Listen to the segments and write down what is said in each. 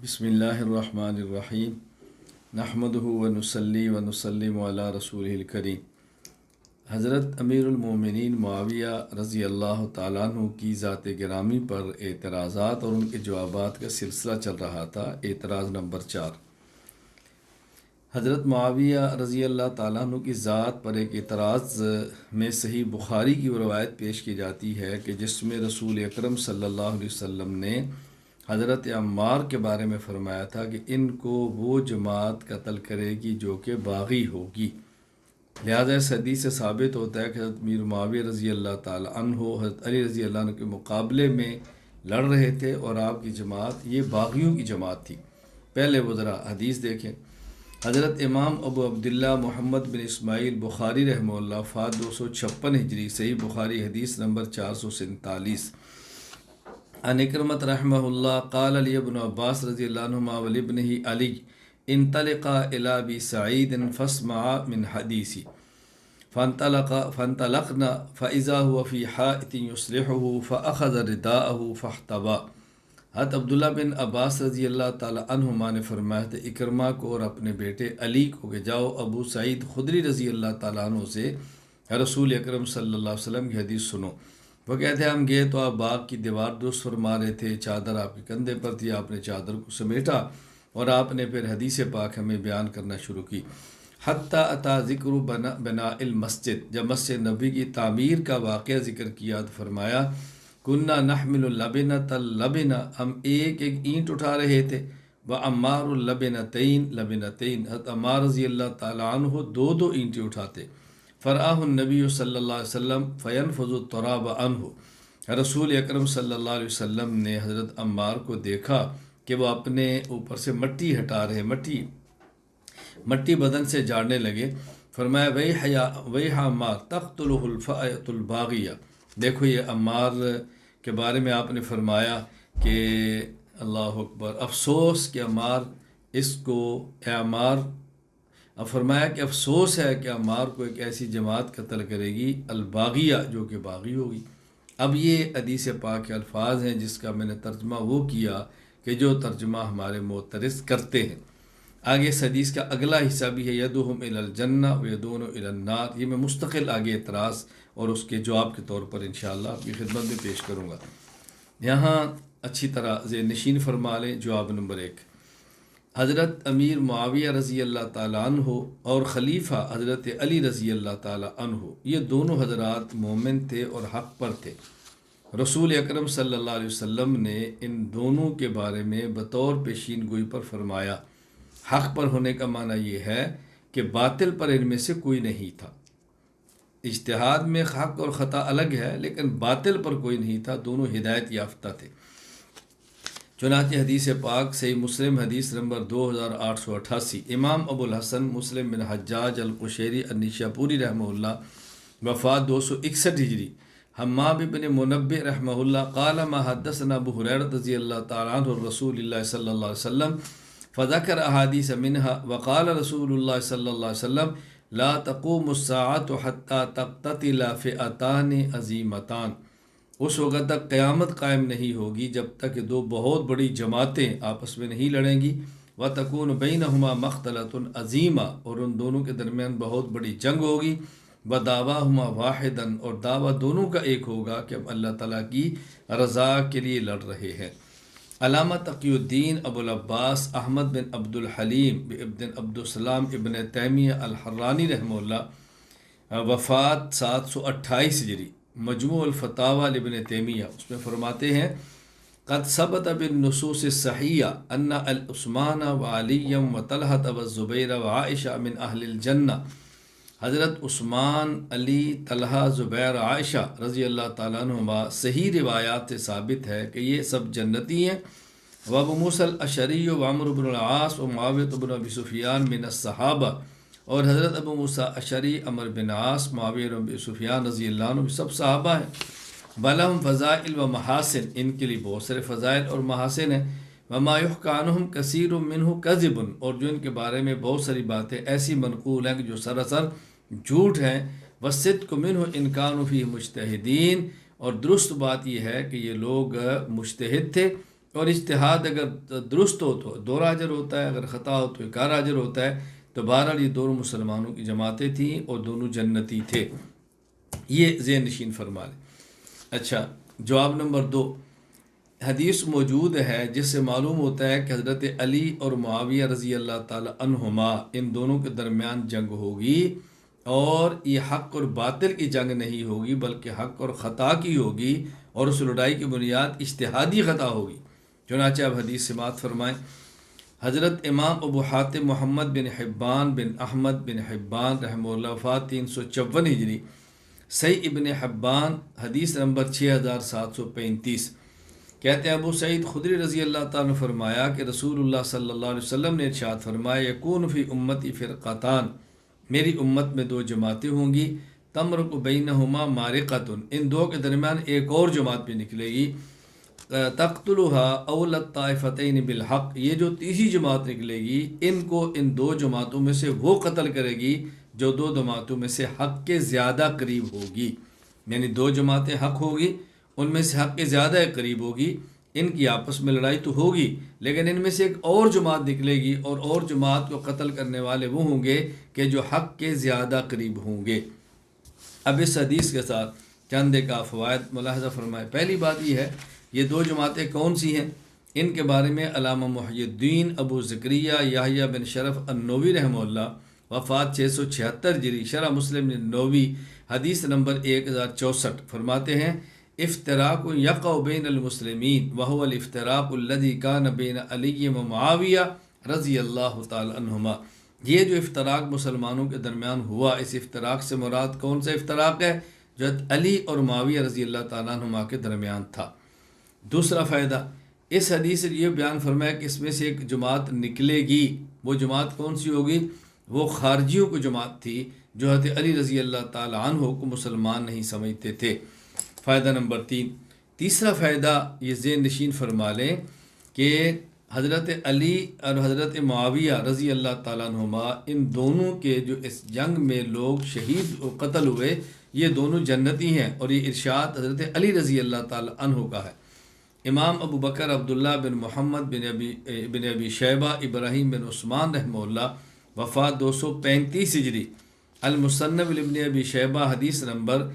بسم اللہ الرحمن الرحیم نحمدہ ونصلی ونسلم علی رسولہ الکریم۔ حضرت امیر المومنین معاویہ رضی اللہ تعالیٰ عنہ کی ذات گرامی پر اعتراضات اور ان کے جوابات کا سلسلہ چل رہا تھا۔ اعتراض نمبر 4، حضرت معاویہ رضی اللہ تعالیٰ عنہ کی ذات پر ایک اعتراض میں صحیح بخاری کی وہ روایت پیش کی جاتی ہے کہ جس میں رسول اکرم صلی اللہ علیہ وسلم نے حضرت عمار کے بارے میں فرمایا تھا کہ ان کو وہ جماعت قتل کرے گی جو کہ باغی ہوگی۔ لہذا اس حدیث سے ثابت ہوتا ہے کہ حضرت امیر معاویہ رضی اللہ تعالیٰ عنہ حضرت علی رضی اللہ عنہ کے مقابلے میں لڑ رہے تھے اور آپ کی جماعت یہ باغیوں کی جماعت تھی۔ پہلے وہ ذرا حدیث دیکھیں۔ حضرت امام ابو عبداللہ محمد بن اسماعیل بخاری رحمہ اللہ وفات 256 ہجری، صحیح بخاری حدیث نمبر 447۔ عن اکرمۃ رحمہ اللہ قال علی ابن عباس رضی اللہ عنہما ولابنہ علی انطلقا الی ابی سعید فاسمعا من حدیثی فانطلقنا فاذا هو فی حائط یصلحه فاخذ رداءه فاحتبا۔ حضرت عبداللہ بن عباس رضی اللہ تعالی عنہما نے فرمایا تھا اکرمہ کو اور اپنے بیٹے علی کو کہ جاؤ ابو سعید خدری رضی اللہ تعالیٰ عنہ سے رسول اکرم صلی اللہ علیہ وسلم کی حدیث سنو۔ وہ کہتے ہیں ہم گئے تو آپ باغ کی دیوار درست فرما رہے تھے، چادر آپ کے کندھے پر تھی، آپ نے چادر کو سمیٹا اور آپ نے پھر حدیث پاک ہمیں بیان کرنا شروع کی۔ حتیٰ اتا ذکر بناء المسجد، جب مسجد نبی کی تعمیر کا واقعہ ذکر کیا تو فرمایا کننا نحمل اللبنۃ اللبنہ، ہم ایک ایک اینٹ اٹھا رہے تھے، وعمار اللبنتین لبنتین، حضرت عمار رضی اللہ تعالیٰ عنہ دو دو اینٹیں اٹھاتے۔ فرآہ النبی صلی اللہ علیہ وسلم فینفض التراب عنہ، رسول اکرم صلی اللہ علیہ وسلم نے حضرت عمار کو دیکھا کہ وہ اپنے اوپر سے مٹی ہٹا رہے، مٹی بدن سے جاڑنے لگے۔ فرمایا ویحا عمار تقتلہ الفئۃ الباغیہ، دیکھو یہ عمار کے بارے میں آپ نے فرمایا کہ اللہ اکبر، افسوس کہ عمار اس کو اے عمار، اب فرمایا کہ افسوس ہے کہ عمار کو ایک ایسی جماعت قتل کرے گی الباغیہ جو کہ باغی ہوگی۔ اب یہ حدیث پاک کے الفاظ ہیں جس کا میں نے ترجمہ وہ کیا کہ جو ترجمہ ہمارے معترض کرتے ہیں۔ آگے اس حدیث کا اگلا حصہ بھی ہے یدعوہم الی الجنہ ویدعون الی النار، یہ میں مستقل آگے اعتراض اور اس کے جواب کے طور پر انشاءاللہ آپ کی خدمت میں پیش کروں گا۔ یہاں اچھی طرح ذہن نشین فرما لیں۔ جواب نمبر 1، حضرت امیر معاویہ رضی اللہ تعالیٰ عنہ اور خلیفہ حضرت علی رضی اللہ تعالیٰ عنہ یہ دونوں حضرات مومن تھے اور حق پر تھے۔ رسول اکرم صلی اللہ علیہ وسلم نے ان دونوں کے بارے میں بطور پیشین گوئی پر فرمایا، حق پر ہونے کا معنی یہ ہے کہ باطل پر ان میں سے کوئی نہیں تھا۔ اجتہاد میں حق اور خطا الگ ہے لیکن باطل پر کوئی نہیں تھا، دونوں ہدایت یافتہ تھے۔ چنانچہ حدیث پاک صحیح مسلم حدیث نمبر 2888، امام ابو الحسن مسلم بن حجاج القشیری النیشاپوری رحمہ اللہ وفات 261 ہجری، حمام بن منبہ رحمہ اللہ قال ما حدثنا ابو ہریرہ رضی اللہ تعالیٰ عنہ رسول اللہ صلی اللہ علیہ وسلم فذکر احادیث منها وقال رسول اللہ صلی اللہ علیہ وسلم لا تقوم الساعة حتى تقتتل فئتان عظیمتان، اس وقت تک قیامت قائم نہیں ہوگی جب تک کہ دو بہت بڑی جماعتیں آپس میں نہیں لڑیں گی، وَتَكُونُ بَيْنَهُمَا مَخْتَلَةٌ عَظِيمَةٌ، اور ان دونوں کے درمیان بہت بڑی جنگ ہوگی، وَدَعْوَاهُمَا وَاحِدًا، اور دعویٰ دونوں کا ایک ہوگا کہ ہم اللہ تعالیٰ کی رضا کے لیے لڑ رہے ہیں۔ علامہ تقی الدین ابو العباس احمد بن عبد الحلیم ابن عبدالسلام ابن تیمیہ الحرانی رحمہ اللہ وفات 728 ہجری، مجموع الفتاوی لابن تیمیہ، اس میں فرماتے ہیں قد ثبت بالنصوص الصحیحہ ان عثمان وعلی وطلحہ والزبیر وعائشہ من اہل الجنہ، حضرت عثمان، علی، طلحہ، زبیر، عائشہ رضی اللہ تعالیٰ عنہما صحیح روایات سے ثابت ہے کہ یہ سب جنتی ہیں۔ وابو موسیٰ الاشعری وعمر بن العاص ومعاویہ بن ابی سفیان من الصحابہ، اور حضرت ابو موسیٰ اشعری، عمر بن عاص، معاویہ بن ابی سفیان رضی اللہ عنہ سب صحابہ ہیں۔ بلہم فضائل و محاسن، ان کے لیے بہت سارے فضائل اور محاسن ہیں۔ وما یحکی عنہم کثیر منہ کذب، اور جو ان کے بارے میں بہت ساری باتیں ایسی منقول ہیں کہ جو سراسر جھوٹ ہیں۔ والصدق منہ ان کانوا فیہ مجتہدین، اور درست بات یہ ہے کہ یہ لوگ مجتہد تھے اور اجتہاد اگر درست ہو تو 2 اجر ہوتا ہے، اگر خطا ہو تو 1 اجر ہوتا ہے۔ تو بہرحال یہ دونوں مسلمانوں کی جماعتیں تھیں اور دونوں جنتی تھے، یہ ذہن نشین فرما لیں۔ اچھا، جواب نمبر 2، حدیث موجود ہے جس سے معلوم ہوتا ہے کہ حضرت علی اور معاویہ رضی اللہ تعالی عنہما ان دونوں کے درمیان جنگ ہوگی، اور یہ حق اور باطل کی جنگ نہیں ہوگی بلکہ حق اور خطا کی ہوگی، اور اس لڑائی کی بنیاد اجتہادی خطا ہوگی۔ چنانچہ اب حدیث سماعت فرمائیں۔ حضرت امام ابو حاتم محمد بن حبان بن احمد بن حبان رحمہ اللہ وفات 354 ہجری، صحیح ابن حبان حدیث نمبر 6735، کہتے ہیں ابو سعید خدری رضی اللہ تعالیٰ نے فرمایا کہ رسول اللہ صلی اللہ علیہ وسلم نے ارشاد فرمایا، یکون فی امتی فرقتان، میری امت میں 2 جماعتیں ہوں گی، تمرق بینہما مارقۃ، ان 2 کے درمیان ایک اور جماعت بھی نکلے گی، تقتلها اول الطائفتین بالحق، یہ جو تیسری جماعت نکلے گی ان کو ان 2 جماعتوں میں سے وہ قتل کرے گی جو 2 جماعتوں میں سے حق کے زیادہ قریب ہوگی، یعنی 2 جماعتیں حق ہوگی، ان میں سے حق کے زیادہ قریب ہوگی، ان کی آپس میں لڑائی تو ہوگی لیکن ان میں سے ایک اور جماعت نکلے گی، اور جماعت کو قتل کرنے والے وہ ہوں گے کہ جو حق کے زیادہ قریب ہوں گے۔ اب اس حدیث کے ساتھ چند ایک فوائد ملاحظہ فرمائے۔ پہلی بات یہ ہے، یہ 2 جماعتیں کون سی ہیں؟ ان کے بارے میں علامہ محی الدین ابو زکریہ یحییٰ بن شرف النووی رحمہ اللہ وفات 676 ہجری، شرح مسلم نووی حدیث نمبر 1064 فرماتے ہیں، افتراق یقع بین المسلمین وهو الافتراق الذي كان بین علی و معاویہ رضی اللہ تعالی عنہما، یہ جو افتراق مسلمانوں کے درمیان ہوا، اس افتراق سے مراد کون سا افتراق ہے؟ جو علی اور معاویہ رضی اللہ تعالیٰ عنہما کے درمیان تھا۔ دوسرا فائدہ، اس حدیث سے یہ بیان فرمایا کہ اس میں سے ایک جماعت نکلے گی، وہ جماعت کون سی ہوگی؟ وہ خارجیوں کی جماعت تھی جو حضرت علی رضی اللہ تعالیٰ عنہ کو مسلمان نہیں سمجھتے تھے۔ فائدہ نمبر 3، تیسرا فائدہ یہ ذہن نشین فرما لیں کہ حضرت علی اور حضرت معاویہ رضی اللہ تعالیٰ عنہما، ان دونوں کے جو اس جنگ میں لوگ شہید و قتل ہوئے، یہ دونوں جنتی ہیں، اور یہ ارشاد حضرت علی رضی اللہ تعالیٰ عنہ کا ہے۔ امام ابو بکر عبداللہ بن محمد بن ابی شیبہ ابراہیم بن عثمان رحمہ اللہ وفات 235 ہجری، المصنف ابن ابی شیبہ حدیث نمبر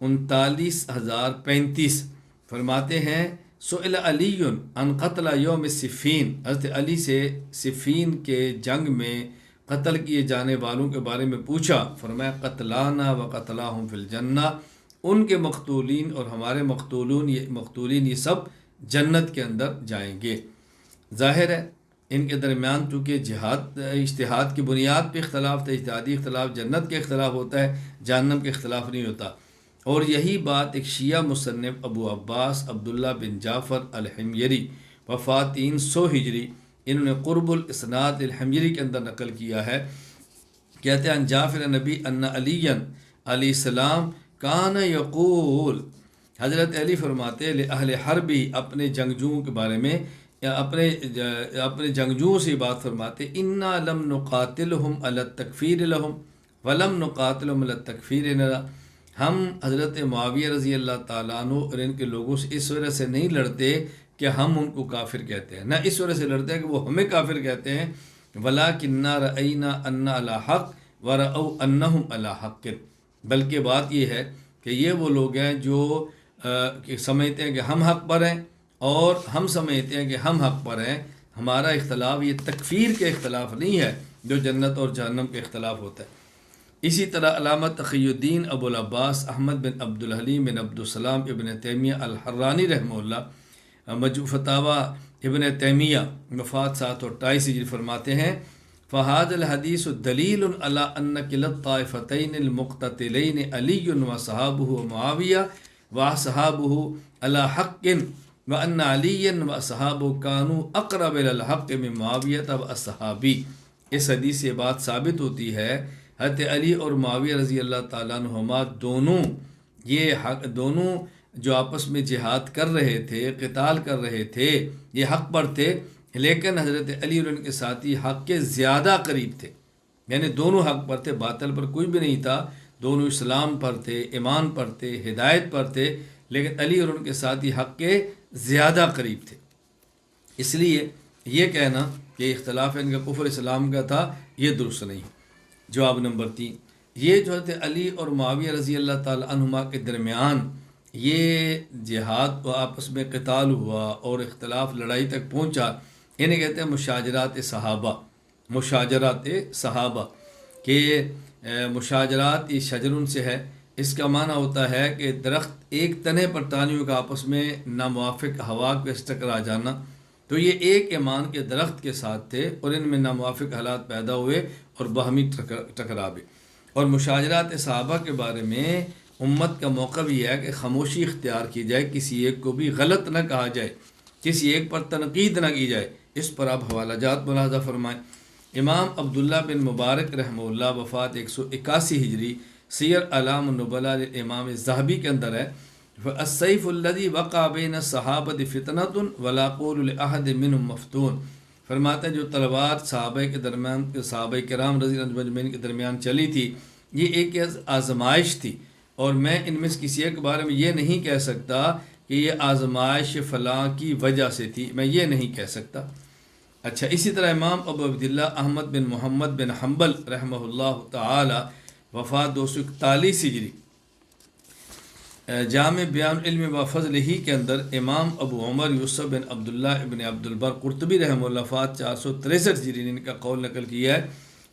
39035 فرماتے ہیں، سئل علی عن قتل یوم صفین، حضرت علی سے صفین کے جنگ میں قتل کیے جانے والوں کے بارے میں پوچھا، فرمایا قتلانا و قتلاہم فی الجنہ، ان کے مقتولین اور ہمارے مقتولین یہ سب جنت کے اندر جائیں گے۔ ظاہر ہے ان کے درمیان چونکہ جہاد اجتہاد کی بنیاد پہ اختلاف تھا، اجتہادی اختلاف، جنت کے اختلاف ہوتا ہے، جہنم کے اختلاف نہیں ہوتا، اور یہی بات ایک شیعہ مصنف ابو عباس عبداللہ بن جعفر الحمیری وفات 300 ہجری، انہوں نے قرب الاسناد الحمیری کے اندر نقل کیا ہے، کہتے ہیں جعفر نبی ان علی علیہ السلام کان یقول، حضرت علی فرماتے لأہل حربی، اپنے جنگجوؤں کے بارے میں، اپنے جنگجوؤں سے بات فرماتے، انا لم نقاتلہم علی التکفیر لہم ولم نقاتلہم علی التکفیر لنا، ہم حضرت معاویہ رضی اللہ تعالیٰ عنہ اور ان کے لوگوں سے اس وجہ سے نہیں لڑتے کہ ہم ان کو کافر کہتے ہیں، نہ اس وجہ سے لڑتے ہیں کہ وہ ہمیں کافر کہتے ہیں، ولکننا رأینا انا علی حق ورأوا انہم علی حق، بلکہ بات یہ ہے کہ یہ وہ لوگ ہیں جو سمجھتے ہیں کہ ہم حق پر ہیں، اور ہم سمجھتے ہیں کہ ہم حق پر ہیں، ہمارا اختلاف یہ تکفیر کے اختلاف نہیں ہے جو جنت اور جہنم کے اختلاف ہوتا ہے۔ اسی طرح علامہ تقی الدین ابو العباس احمد بن عبد الحلیم بن عبد السلام ابن تیمیہ الحرانی رحمہ اللہ مجموع فتاوی ابن تیمیہ وفات 728 ہجری فرماتے ہیں، فہذا الحدیث دلیل علی ان کلا الطائفتین المقتتلین علی وصحابہ ومعاویہ وصحابہ علی حق وان علی وصحابہ کانوا اقرب الی الحق من معاویہ واصحابہ۔ اس حدیث سے بات ثابت ہوتی ہے حضرت علی اور معاویہ رضی اللہ تعالیٰ عنہما دونوں جو آپس میں جہاد کر رہے تھے، قتال کر رہے تھے، یہ حق پر تھے، لیکن حضرت علی اور ان کے ساتھی حق کے زیادہ قریب تھے، یعنی دونوں حق پر تھے، باطل پر کوئی بھی نہیں تھا، دونوں اسلام پر تھے، ایمان پر تھے، ہدایت پر تھے، لیکن علی اور ان کے ساتھی حق کے زیادہ قریب تھے، اس لیے یہ کہنا کہ اختلاف ان کا کفر اسلام کا تھا یہ درست نہیں۔ جواب نمبر 3، یہ جو حضرت علی اور معاویہ رضی اللہ تعالی عنہما کے درمیان یہ جہاد و آپس میں قتال ہوا اور اختلاف لڑائی تک پہنچا، انہیں کہتے ہیں مشاجرات صحابہ۔ مشاجرات صحابہ کہ مشاجرات یہ شجرن سے ہے، اس کا معنی ہوتا ہے کہ درخت ایک تنے پر تانیوں کا آپس میں ناموافق ہوا کے ٹکرا جانا، تو یہ ایک ایمان کے درخت کے ساتھ تھے اور ان میں ناموافق حالات پیدا ہوئے اور باہمی ٹکراوے۔ اور مشاجرات صحابہ کے بارے میں امت کا موقع بھی ہے کہ خاموشی اختیار کی جائے، کسی ایک کو بھی غلط نہ کہا جائے، کسی ایک پر تنقید نہ کی جائے۔ اس پر آپ حوالہ جات ملاحظہ فرمائیں۔ امام عبداللہ بن مبارک رحمہ اللہ، وفات 181 ہجری، سیر اعلام النبلاء امام ذہبی کے اندر ہے، السیف الذی وقع بین الصحابۃ فتنۃ ولا قول لاحد منہم مفتون، فرماتے ہیں جو تلوار صحابہ کے درمیان، صحابہ کرام رضی اللہ عنہم اجمعین کے درمیان چلی تھی، یہ ایک آزمائش تھی، اور میں ان میں سے کسی ایک کے بارے میں یہ نہیں کہہ سکتا کہ یہ آزمائش فلاں کی وجہ سے تھی، میں یہ نہیں کہہ سکتا۔ اچھا، اسی طرح امام ابو عبداللہ احمد بن محمد بن حنبل رحمہ اللہ تعالی، وفات 241 ہجری، جامع بیان علم و فضل ہی کے اندر امام ابو عمر یوسف بن عبداللہ ابن عبدالبر قرطبی رحمہ اللہ، وفات 463 ہجری، ان کا قول نقل کیا ہے،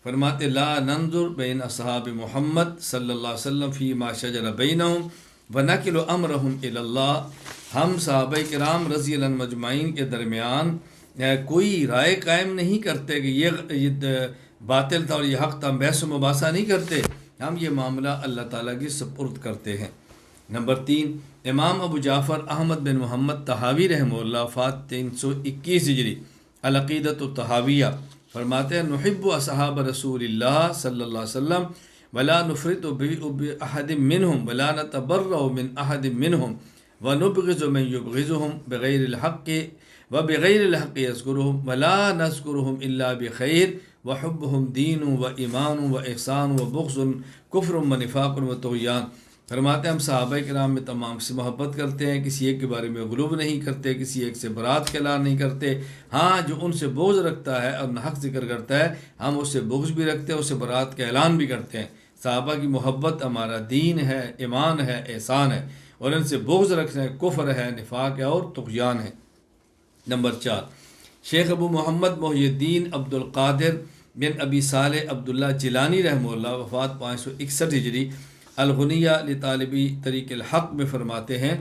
فرماتے لا ننظر بین اصحاب محمد صلی اللہ علیہ وسلم فیما شجر بینہم ونکل امرہم الی اللہ، ہم صحابہ کرام رضی اللہ عنہم اجمعین کے درمیان کوئی رائے قائم نہیں کرتے کہ یہ باطل تھا اور یہ حق تھا، بحث و مباحثہ نہیں کرتے، ہم یہ معاملہ اللہ تعالیٰ کی سپرد کرتے ہیں۔ نمبر 3، امام ابو جعفر احمد بن محمد طحاوی رحمہ اللہ، وفات 321 ہجری، العقیدۃ الطحاویہ، فرماتے ہیں نحب اصحاب رسول اللہ صلی اللہ علیہ وسلم ولا نفرط باحد منہم ولا نتبرأ من احد منہم ونبغض من یبغضهم بغیر الحق وبغیر الحق یذکرهم ولا نذکرهم الا بخیر وحبهم دین وایمان واحسان وبغض کفر ونفاق وطغیان، فرماتے ہیں ہم صحابہ کرام میں تمام سے محبت کرتے ہیں، کسی ایک کے بارے میں غلو نہیں کرتے، کسی ایک سے برات کا اعلان نہیں کرتے، ہاں جو ان سے بغض رکھتا ہے اور حق ذکر کرتا ہے ہم اس سے بغض بھی رکھتے ہیں، اس سے برات کا اعلان بھی کرتے ہیں۔ صحابہ کی محبت ہمارا دین ہے، ایمان ہے، احسان ہے، اور ان سے بغض رکھنا کفر ہے، نفاق ہے اور طغیان ہے۔ نمبر 4، شیخ ابو محمد محی الدین عبد القادر بن ابی صالح عبداللہ جیلانی رحمہ اللہ، وفات 561 ہجری، الغنیہ لطالبی طریق الحق میں فرماتے ہیں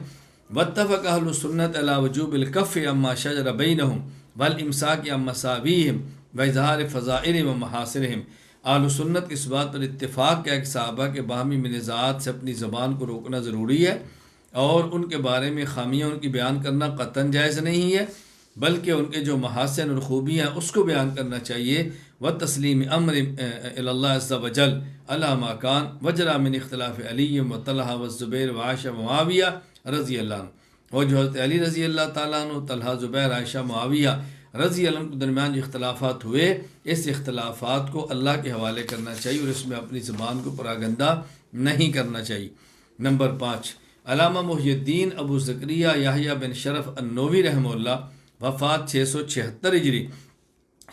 واتفق اہل السنت علی وجوب الکف عما شجر بینہم والامساک عن مساویہم واظہار فضائل و محاسنہم، اہل سنت اس بات پر اتفاق کیا کہ صحابہ کے باہمی منازعات سے اپنی زبان کو روکنا ضروری ہے اور ان کے بارے میں خامیاں ان کی بیان کرنا قطعاً جائز نہیں ہے، بلکہ ان کے جو محاسن اور خوبیاں ہیں اس کو بیان کرنا چاہیے، وتسلیم امر الی اللہ عز وجل علی ما کان وجرا من اختلاف علی و طلحہ و زبیر و عائشہ و معاویہ رضی اللہ عنہ، اور جو حضرت علی رضی اللہ تعالیٰ عنہ، طلحہ، زبیر، عائشہ، معاویہ رضی اللہ عنہ کے درمیان جو اختلافات ہوئے، اس اختلافات کو اللہ کے حوالے کرنا چاہیے اور اس میں اپنی زبان کو پراگندہ نہیں کرنا چاہیے۔ نمبر 5، علامہ محی الدین ابو زکریا یحییٰ بن شرف النووی رحمہ اللہ، وفات 676 ہجری،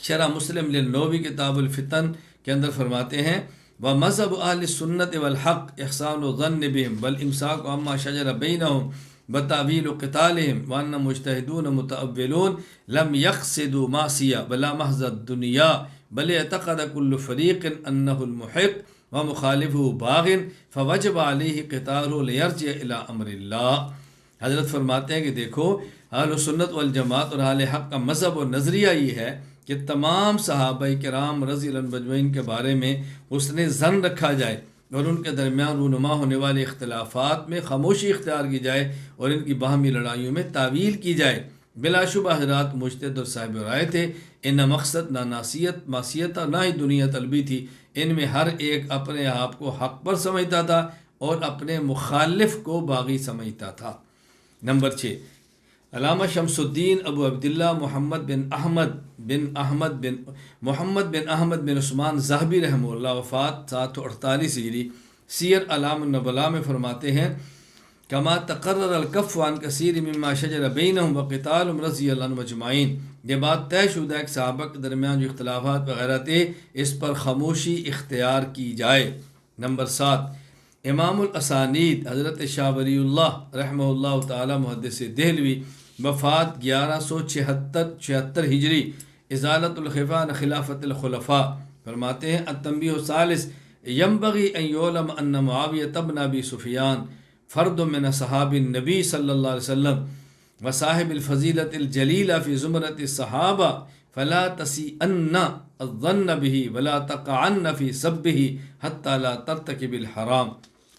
شرح مسلم للنووی کتاب الفتن کے اندر فرماتے ہیں ومذہب اہل السنت والحق احسان الظن بہم والامساک عما شجر بینہم بتاویل قتالہم وان مجتہدون متأولون لم یقصدوا معصیہ بلا محض الدنیا بل اعتقد کل فریق انہ المحق ومخالفہ باغ فوجب علیہ قتالہ لیرجع الی امر اللہ۔ حضرت فرماتے ہیں کہ دیکھو اہل سنت والجماعت اور اہل حق کا مذہب اور نظریہ یہ ہے کہ تمام صحابہ کرام رضی اللہ عنہم اجمعین کے بارے میں حسن ظن رکھا جائے اور ان کے درمیان رونما ہونے والے اختلافات میں خاموشی اختیار کی جائے اور ان کی باہمی لڑائیوں میں تعویل کی جائے۔ بلا شبہ حضرات مجتہد اور صاحب رائے تھے، ان نہ مقصد نہ معصیت نہ ہی دنیا طلبی تھی، ان میں ہر ایک اپنے آپ کو حق پر سمجھتا تھا اور اپنے مخالف کو باغی سمجھتا تھا۔ نمبر 6، علامہ شمس الدین ابو عبداللہ محمد بن احمد بن عثمان ذہبی رحمہ اللہ، وفات 748 ہجری، سیر اعلام النبلاء میں فرماتے ہیں کما تقرر الکف عن کثیر مما شجر بینہم وقتالہم رضی اللہ عنہم اجمعین، یہ بات طے شدہ ہے کہ صحابہ کے درمیان جو اختلافات وغیرہ تھے اس پر خاموشی اختیار کی جائے۔ نمبر 7، امام الاسانید حضرت شاہ ولی اللہ رحمہ اللہ تعالی محدث دہلوی، وفات 1176 ہجری، ازالۃ الخفا عن خلافت الخلفاء، فرماتے ہیں التنبیہ الثالث، ینبغی ان یعلم ان معاویہ بن ابی سفیان فرد من صحاب النبی صلی اللہ علیہ وسلم وصاحب الفضیلۃ الجلیلہ فی زمرۃ الصحابہ فلا تسیئن الظن به ولا تقعن فی سبہ حتی لا ترتکب الحرام۔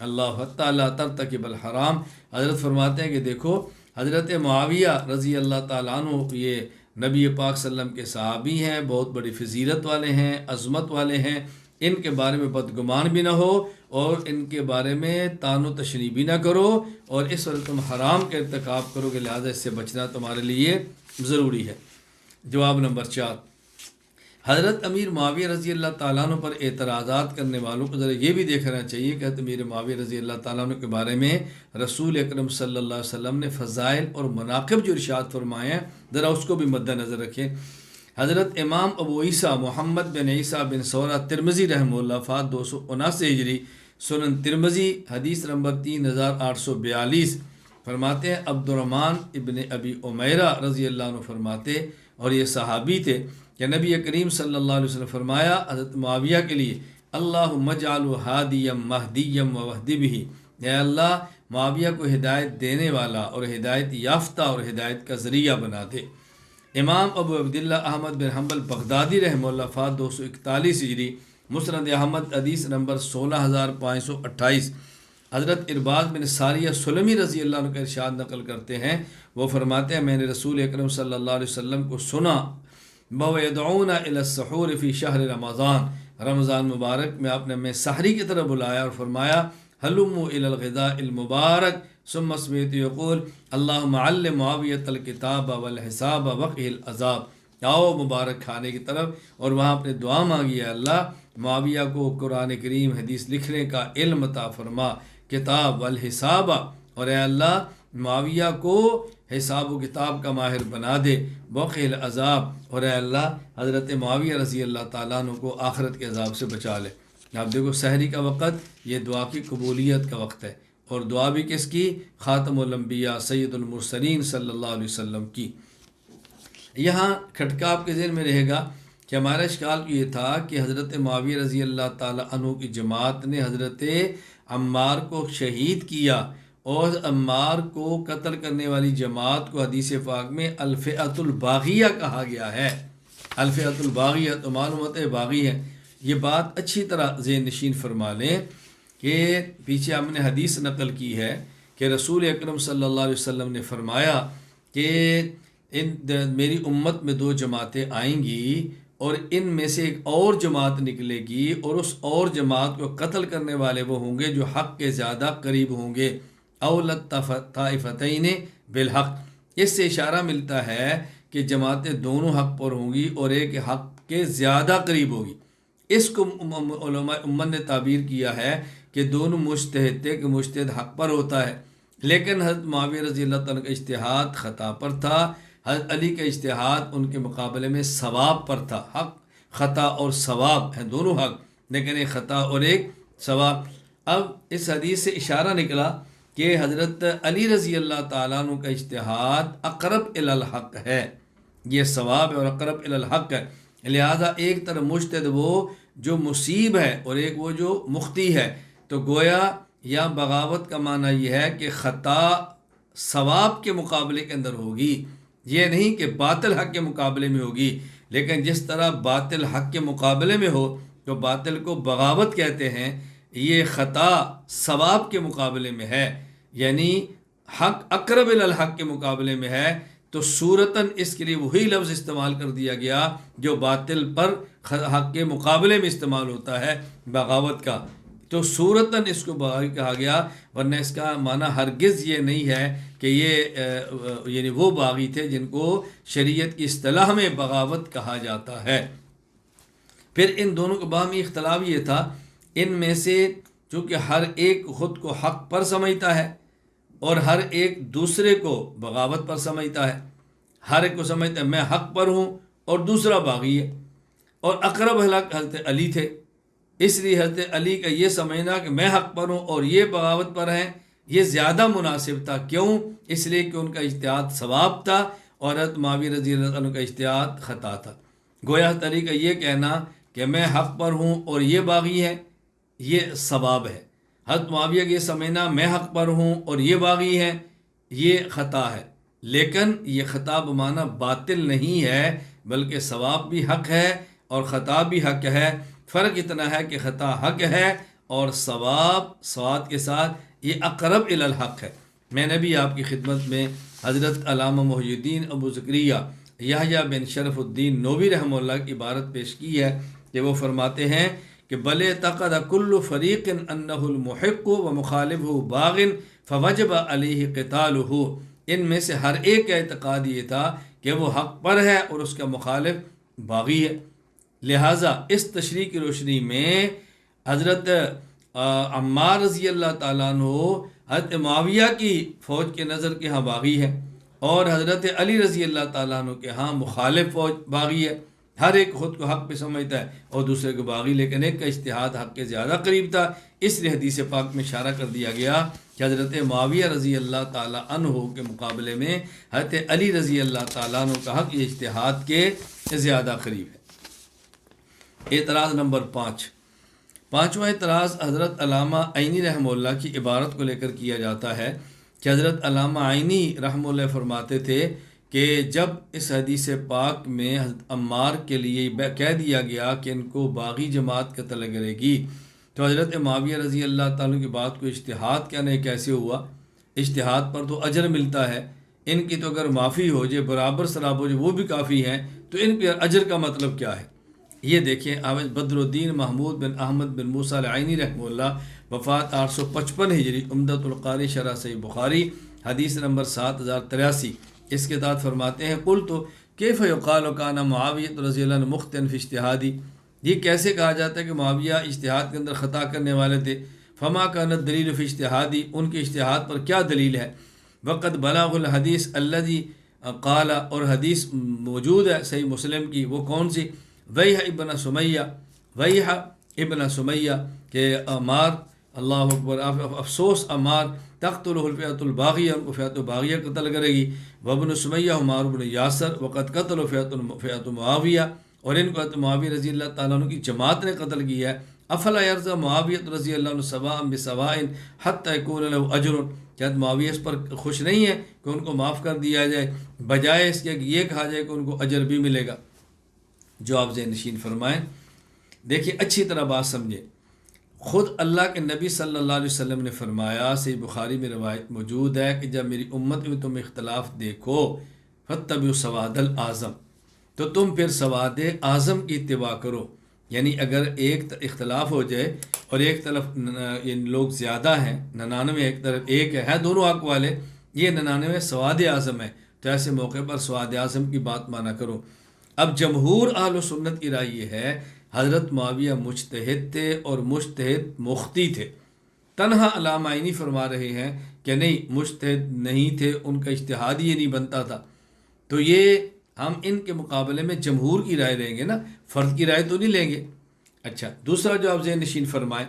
اللہ حتی لا ترتکب الحرام، حضرت فرماتے ہیں کہ دیکھو حضرت معاویہ رضی اللہ تعالیٰ عنہ یہ نبی پاک صلی اللہ علیہ وسلم کے صحابی ہیں، بہت بڑی فضیلت والے ہیں، عظمت والے ہیں، ان کے بارے میں بدگمان بھی نہ ہو اور ان کے بارے میں تان و تشنیع بھی نہ کرو، اور اس وقت تم حرام کا ارتکاب کرو گے، لہٰذا اس سے بچنا تمہارے لیے ضروری ہے۔ جواب نمبر 4، حضرت امیر معاویہ رضی اللہ تعالیٰ عنہ پر اعتراضات کرنے والوں کو ذرا یہ بھی دیکھنا چاہیے کہ حضرت امیر معاویہ رضی اللہ تعالیٰ عنہ کے بارے میں رسول اکرم صلی اللہ علیہ وسلم نے فضائل اور مناقب جو ارشاد فرمائے ہیں ذرا اس کو بھی مد نظر رکھیں۔ حضرت امام ابو عیسیٰ محمد بن عیسیٰ بن سورہ ترمذی رحمہ اللہ، وفات 279 ہجری، سنن ترمذی حدیث نمبر 3842، فرماتے ہیں عبد الرحمن ابن ابی عمیرہ رضی اللہ عنہ فرماتے، اور یہ صحابی تھے، کہ نبی کریم صلی اللہ علیہ وسلم فرمایا حضرت معاویہ کے لیے، اللہم اجعلہ ہادیا مہدیا ووہد بہ، اے اللہ معاویہ کو ہدایت دینے والا اور ہدایت یافتہ اور ہدایت کا ذریعہ بنا دے۔ امام ابو عبداللہ احمد بن حنبل بغدادی رحمہ اللہ، وفات 241 ہجری، مسند احمد حدیث نمبر 16528، حضرت ارباز بن ساریہ سلمی رضی اللہ عنہ کا ارشاد نقل کرتے ہیں، وہ فرماتے ہیں میں نے رسول اکرم صلی اللہ علیہ وسلم کو سنا وَهُوَ يَدْعُونَ إِلَى السَّحُورِ فِي شَهْرِ رمضان، رمضان مبارک میں آپ نے ہمیں سحری کی طرف بلایا اور فرمایا هَلُمُّوا إِلَى الْغِذَاءِ الْمُبَارَكِ ثُمَّ سَمِعْتُ يَقُولُ اللَّهُمَّ عَلِّمْ مُعَاوِيَةَ الْكِتَابَ وَالْحِسَابَ وَقِهِ الْعَذَابَ، آؤ مبارک کھانے کی طرف، اور وہاں اپنے دعا مانگی ہے اللہ معاویہ کو قرآن کریم حدیث لکھنے کا علم عطا فرما، کتاب والحساب، اور اے اللہ معاویہ کو حساب و کتاب کا ماہر بنا دے، وقع العذاب، اور اے اللہ حضرت معاویہ رضی اللہ تعالیٰ عنہ کو آخرت کے عذاب سے بچا لے۔ آپ دیکھو سحری کا وقت یہ دعا کی قبولیت کا وقت ہے، اور دعا بھی کس کی؟ خاتم الانبیاء سید المرسلین صلی اللہ علیہ وسلم کی۔ یہاں کھٹکا آپ کے ذہن میں رہے گا کہ ہمارا اشکال یہ تھا کہ حضرت معاویہ رضی اللہ تعالیٰ عنہ کی جماعت نے حضرت عمار کو شہید کیا، اور عمار کو قتل کرنے والی جماعت کو حدیث پاک میں الفئۃ الباغیہ کہا گیا ہے۔ الفئۃ الباغیہ تو معلومات باغی ہے، یہ بات اچھی طرح ذہن نشین فرما لیں کہ پیچھے ہم نے حدیث نقل کی ہے کہ رسول اکرم صلی اللہ علیہ وسلم نے فرمایا کہ میری امت میں 2 جماعتیں آئیں گی، اور ان میں سے ایک اور جماعت نکلے گی، اور اس اور جماعت کو قتل کرنے والے وہ ہوں گے جو حق کے زیادہ قریب ہوں گے، اولت طائفتین بالحق۔ اس سے اشارہ ملتا ہے کہ جماعتیں دونوں حق پر ہوں گی اور ایک حق کے زیادہ قریب ہوگی۔ اس کو علماء امت نے تعبیر کیا ہے کہ دونوں مجتہد تھے، کہ مجتہد حق پر ہوتا ہے، لیکن حضرت معاویہ رضی اللہ تعالیٰ کا اجتہاد خطا پر تھا، حضرت علی کا اجتہاد ان کے مقابلے میں ثواب پر تھا۔ حق، خطا اور ثواب ہیں دونوں حق، لیکن ایک خطا اور ایک ثواب۔ اب اس حدیث سے اشارہ نکلا کہ حضرت علی رضی اللہ تعالیٰ عنہ کا اجتہاد اقرب الی الحق ہے، یہ ثواب ہے اور اقرب الی الحق ہے، لہذا ایک طرف مجتہد وہ جو مصیب ہے اور ایک وہ جو مخطی ہے، تو گویا یا بغاوت کا معنی یہ ہے کہ خطا ثواب کے مقابلے کے اندر ہوگی، یہ نہیں کہ باطل حق کے مقابلے میں ہوگی، لیکن جس طرح باطل حق کے مقابلے میں ہو تو باطل کو بغاوت کہتے ہیں، یہ خطا ثواب کے مقابلے میں ہے، یعنی حق اقرب الی الحق کے مقابلے میں ہے، تو صورتاً اس کے لیے وہی لفظ استعمال کر دیا گیا جو باطل پر حق کے مقابلے میں استعمال ہوتا ہے بغاوت کا، تو صورتاً اس کو بغاوت کہا گیا، ورنہ اس کا معنی ہرگز یہ نہیں ہے کہ یہ یعنی وہ باغی تھے جن کو شریعت کی اصطلاح میں بغاوت کہا جاتا ہے۔ پھر ان دونوں کا باہمی اختلاف یہ تھا، ان میں سے چونکہ ہر ایک خود کو حق پر سمجھتا ہے، اور ہر ایک دوسرے کو بغاوت پر سمجھتا ہے، ہر ایک کو سمجھتا ہے میں حق پر ہوں اور دوسرا باغی ہے۔ اور اقرب حلق حضرت علی تھے، اس لیے حضرت علی کا یہ سمجھنا کہ میں حق پر ہوں اور یہ بغاوت پر ہیں یہ زیادہ مناسب تھا۔ کیوں؟ اس لیے کہ ان کا اجتہاد صواب تھا اور حضرت معاویہ رضی اللہ عنہ کا اجتہاد خطا تھا۔ گویا حضرت علی کا یہ کہنا کہ میں حق پر ہوں اور یہ باغی ہے یہ صواب ہے، حضرت معاویہ کا یہ سمجھنا میں حق پر ہوں اور یہ باغی ہے یہ خطا ہے، لیکن یہ خطا بمعنی باطل نہیں ہے بلکہ صواب بھی حق ہے اور خطا بھی حق ہے۔ فرق اتنا ہے کہ خطا حق ہے اور ثواب سواد کے ساتھ یہ اقرب الی الحق ہے۔ میں نے بھی آپ کی خدمت میں حضرت علامہ محی الدین ابو زکریہ یحییٰ بن شرف الدین نووی رحمہ اللہ کی عبارت پیش کی ہے کہ وہ فرماتے ہیں کہ بل اعتقد کل فریق انہ المحق و مخالفہ باغ فوجب علیہ قتالہ، ان میں سے ہر ایک کا اعتقاد یہ تھا کہ وہ حق پر ہے اور اس کا مخالف باغی ہے۔ لہٰذا اس تشریح کی روشنی میں حضرت عمار رضی اللہ تعالیٰ عنہ حضرت معاویہ کی فوج کے نظر کے ہاں باغی ہے اور حضرت علی رضی اللہ تعالیٰ عنہ کے ہاں مخالف فوج باغی ہے۔ ہر ایک خود کو حق پہ سمجھتا ہے اور دوسرے کو باغی، لیکن ایک کا اجتہاد حق کے زیادہ قریب تھا، اس لیے حدیث پاک میں اشارہ کر دیا گیا کہ حضرت معاویہ رضی اللہ تعالیٰ عنہ کے مقابلے میں حضرت علی رضی اللہ تعالیٰ عنہ کا حق یہ اجتہاد کے زیادہ قریب ہے۔ اعتراض نمبر 5، پانچواں اعتراض حضرت علامہ عینی رحمہ اللہ کی عبارت کو لے کر کیا جاتا ہے کہ حضرت علامہ عینی رحمہ اللہ فرماتے تھے کہ جب اس حدیث پاک میں حضرت عمار کے لیے کہہ دیا گیا کہ ان کو باغی جماعت قتل کرے گی تو حضرت معاویہ رضی اللہ تعالیٰ کی بات کو اجتہاد کہنے کیسے ہوا؟ اجتہاد پر تو اجر ملتا ہے، ان کی تو اگر معافی ہو جائے برابر سراب ہو جائے وہ بھی کافی ہیں، تو ان پہ اجر کا مطلب کیا ہے؟ یہ دیکھیں حافظ بدر الدین محمود بن احمد بن موسیٰ العینی رحمہ اللہ، وفات 855 ہجری، عمدۃ القاری شرح صحیح بخاری، حدیث نمبر 7083، اس کے تحت فرماتے ہیں قلت کیف یقال کان معاویہ رضی اللہ عنہ مخطئا فی اجتہادی، یہ کیسے کہا جاتا ہے کہ معاویہ اجتہاد کے اندر خطا کرنے والے تھے؟ فما کانت دلیل فی اجتہادی، ان کے اجتہاد پر کیا دلیل ہے؟ وقد بلغ الحدیث الذی قال، اور حدیث موجود ہے صحیح مسلم کی، وہ کون سی؟ ویح ابن سمیہ، ویح ابن سمیہ کہ عمار، اللہ اکبر، افسوس عمار، تقتلہ الفئۃ الباغیہ، ان کو فئۃ باغیہ قتل کرے گی، وابن سمیہ عمار بن یاسر، وقد قتل فئۃ معاویہ، اور ان کو معاویہ رضی اللہ تعالیٰ عنہ کی جماعت نے قتل کیا ہے۔ افلا یرضى معاویہ رضی اللہ عنہ سواء بسواء حتی یکون له اجر، کیا معاویہ اس پر خوش نہیں ہے کہ ان کو معاف کر دیا جائے بجائے اس کے کہ یہ کہا جائے کہ ان کو اجر بھی ملے گا؟ جو آپ ذہن نشین فرمائیں، دیکھیں اچھی طرح بات سمجھیں، خود اللہ کے نبی صلی اللہ علیہ وسلم نے فرمایا، صحیح بخاری میں روایت موجود ہے کہ جب میری امت میں تم اختلاف دیکھو فاتبعوا سواد الاعظم، تو تم پھر سواد اعظم کی اتباع کرو، یعنی اگر ایک اختلاف ہو جائے اور ایک طرف لوگ زیادہ ہیں 99، ایک طرف ایک ہے دونوں حق والے، یہ 99 سواد اعظم ہے، تو ایسے موقع پر سواد اعظم کی بات مانا کرو۔ اب جمہور اہل سنت کی رائے یہ ہے حضرت معاویہ مجتہد تھے اور مجتہد مختی تھے، تنہا علامہ عینی فرما رہے ہیں کہ نہیں مجتہد نہیں تھے، ان کا اجتہاد ہی نہیں بنتا تھا، تو یہ ہم ان کے مقابلے میں جمہور کی رائے لیں گے نا، فرد کی رائے تو نہیں لیں گے۔ اچھا، دوسرا جو آپ ذہن نشین فرمائیں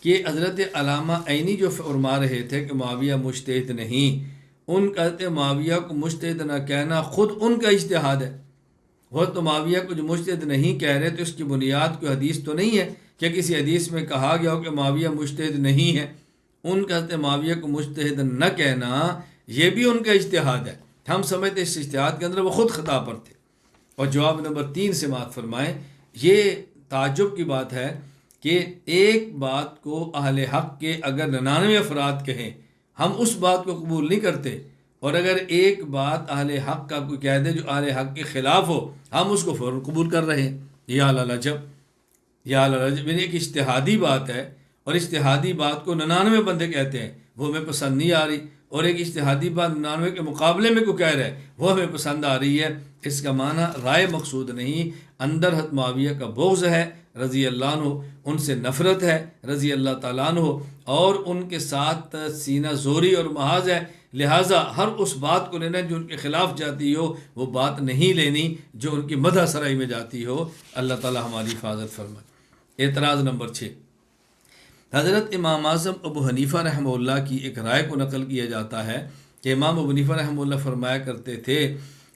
کہ حضرت علامہ عینی جو فرما رہے تھے کہ معاویہ مجتہد نہیں، ان کہتے معاویہ کو مجتہد نہ کہنا خود ان کا اجتہاد ہے، وہ تو معاویہ کو جو مجتہد نہیں کہہ رہے تو اس کی بنیاد کوئی حدیث تو نہیں ہے کہ کسی حدیث میں کہا گیا ہو کہ معاویہ مجتہد نہیں ہے، ان کہتے معاویہ کو مجتہد نہ کہنا یہ بھی ان کا اجتہاد ہے، ہم سمجھتے اس اجتہاد کے اندر وہ خود خطا پر تھے۔ اور جواب نمبر 3 سے بات فرمائیں، یہ تعجب کی بات ہے کہ ایک بات کو اہل حق کے اگر 99 افراد کہیں ہم اس بات کو قبول نہیں کرتے، اور اگر ایک بات اہل حق کا کوئی کہہ دے جو اہل حق کے خلاف ہو ہم اس کو فوراً قبول کر رہے ہیں، یا العجب، یا العجب، یعنی ایک اجتہادی بات ہے اور اجتہادی بات کو 99 بندے کہتے ہیں وہ ہمیں پسند نہیں آ رہی، اور ایک اجتہادی بات 99 کے مقابلے میں کوئی کہہ رہا ہے وہ ہمیں پسند آ رہی ہے، اس کا معنی رائے مقصود نہیں، اندر حضرت معاویہ کا بغض ہے رضی اللہ عنہ، ان سے نفرت ہے رضی اللہ تعالیٰ عنہ، اور ان کے ساتھ سینہ زوری اور محاذ ہے، لہٰذا ہر اس بات کو لینا جو ان کے خلاف جاتی ہو، وہ بات نہیں لینی جو ان کی مدح سرائی میں جاتی ہو۔ اللہ تعالیٰ ہماری حفاظت فرمائے۔ اعتراض نمبر 6، حضرت امام اعظم ابو حنیفہ رحمہ اللہ کی ایک رائے کو نقل کیا جاتا ہے کہ امام ابو حنیفہ رحمہ اللہ فرمایا کرتے تھے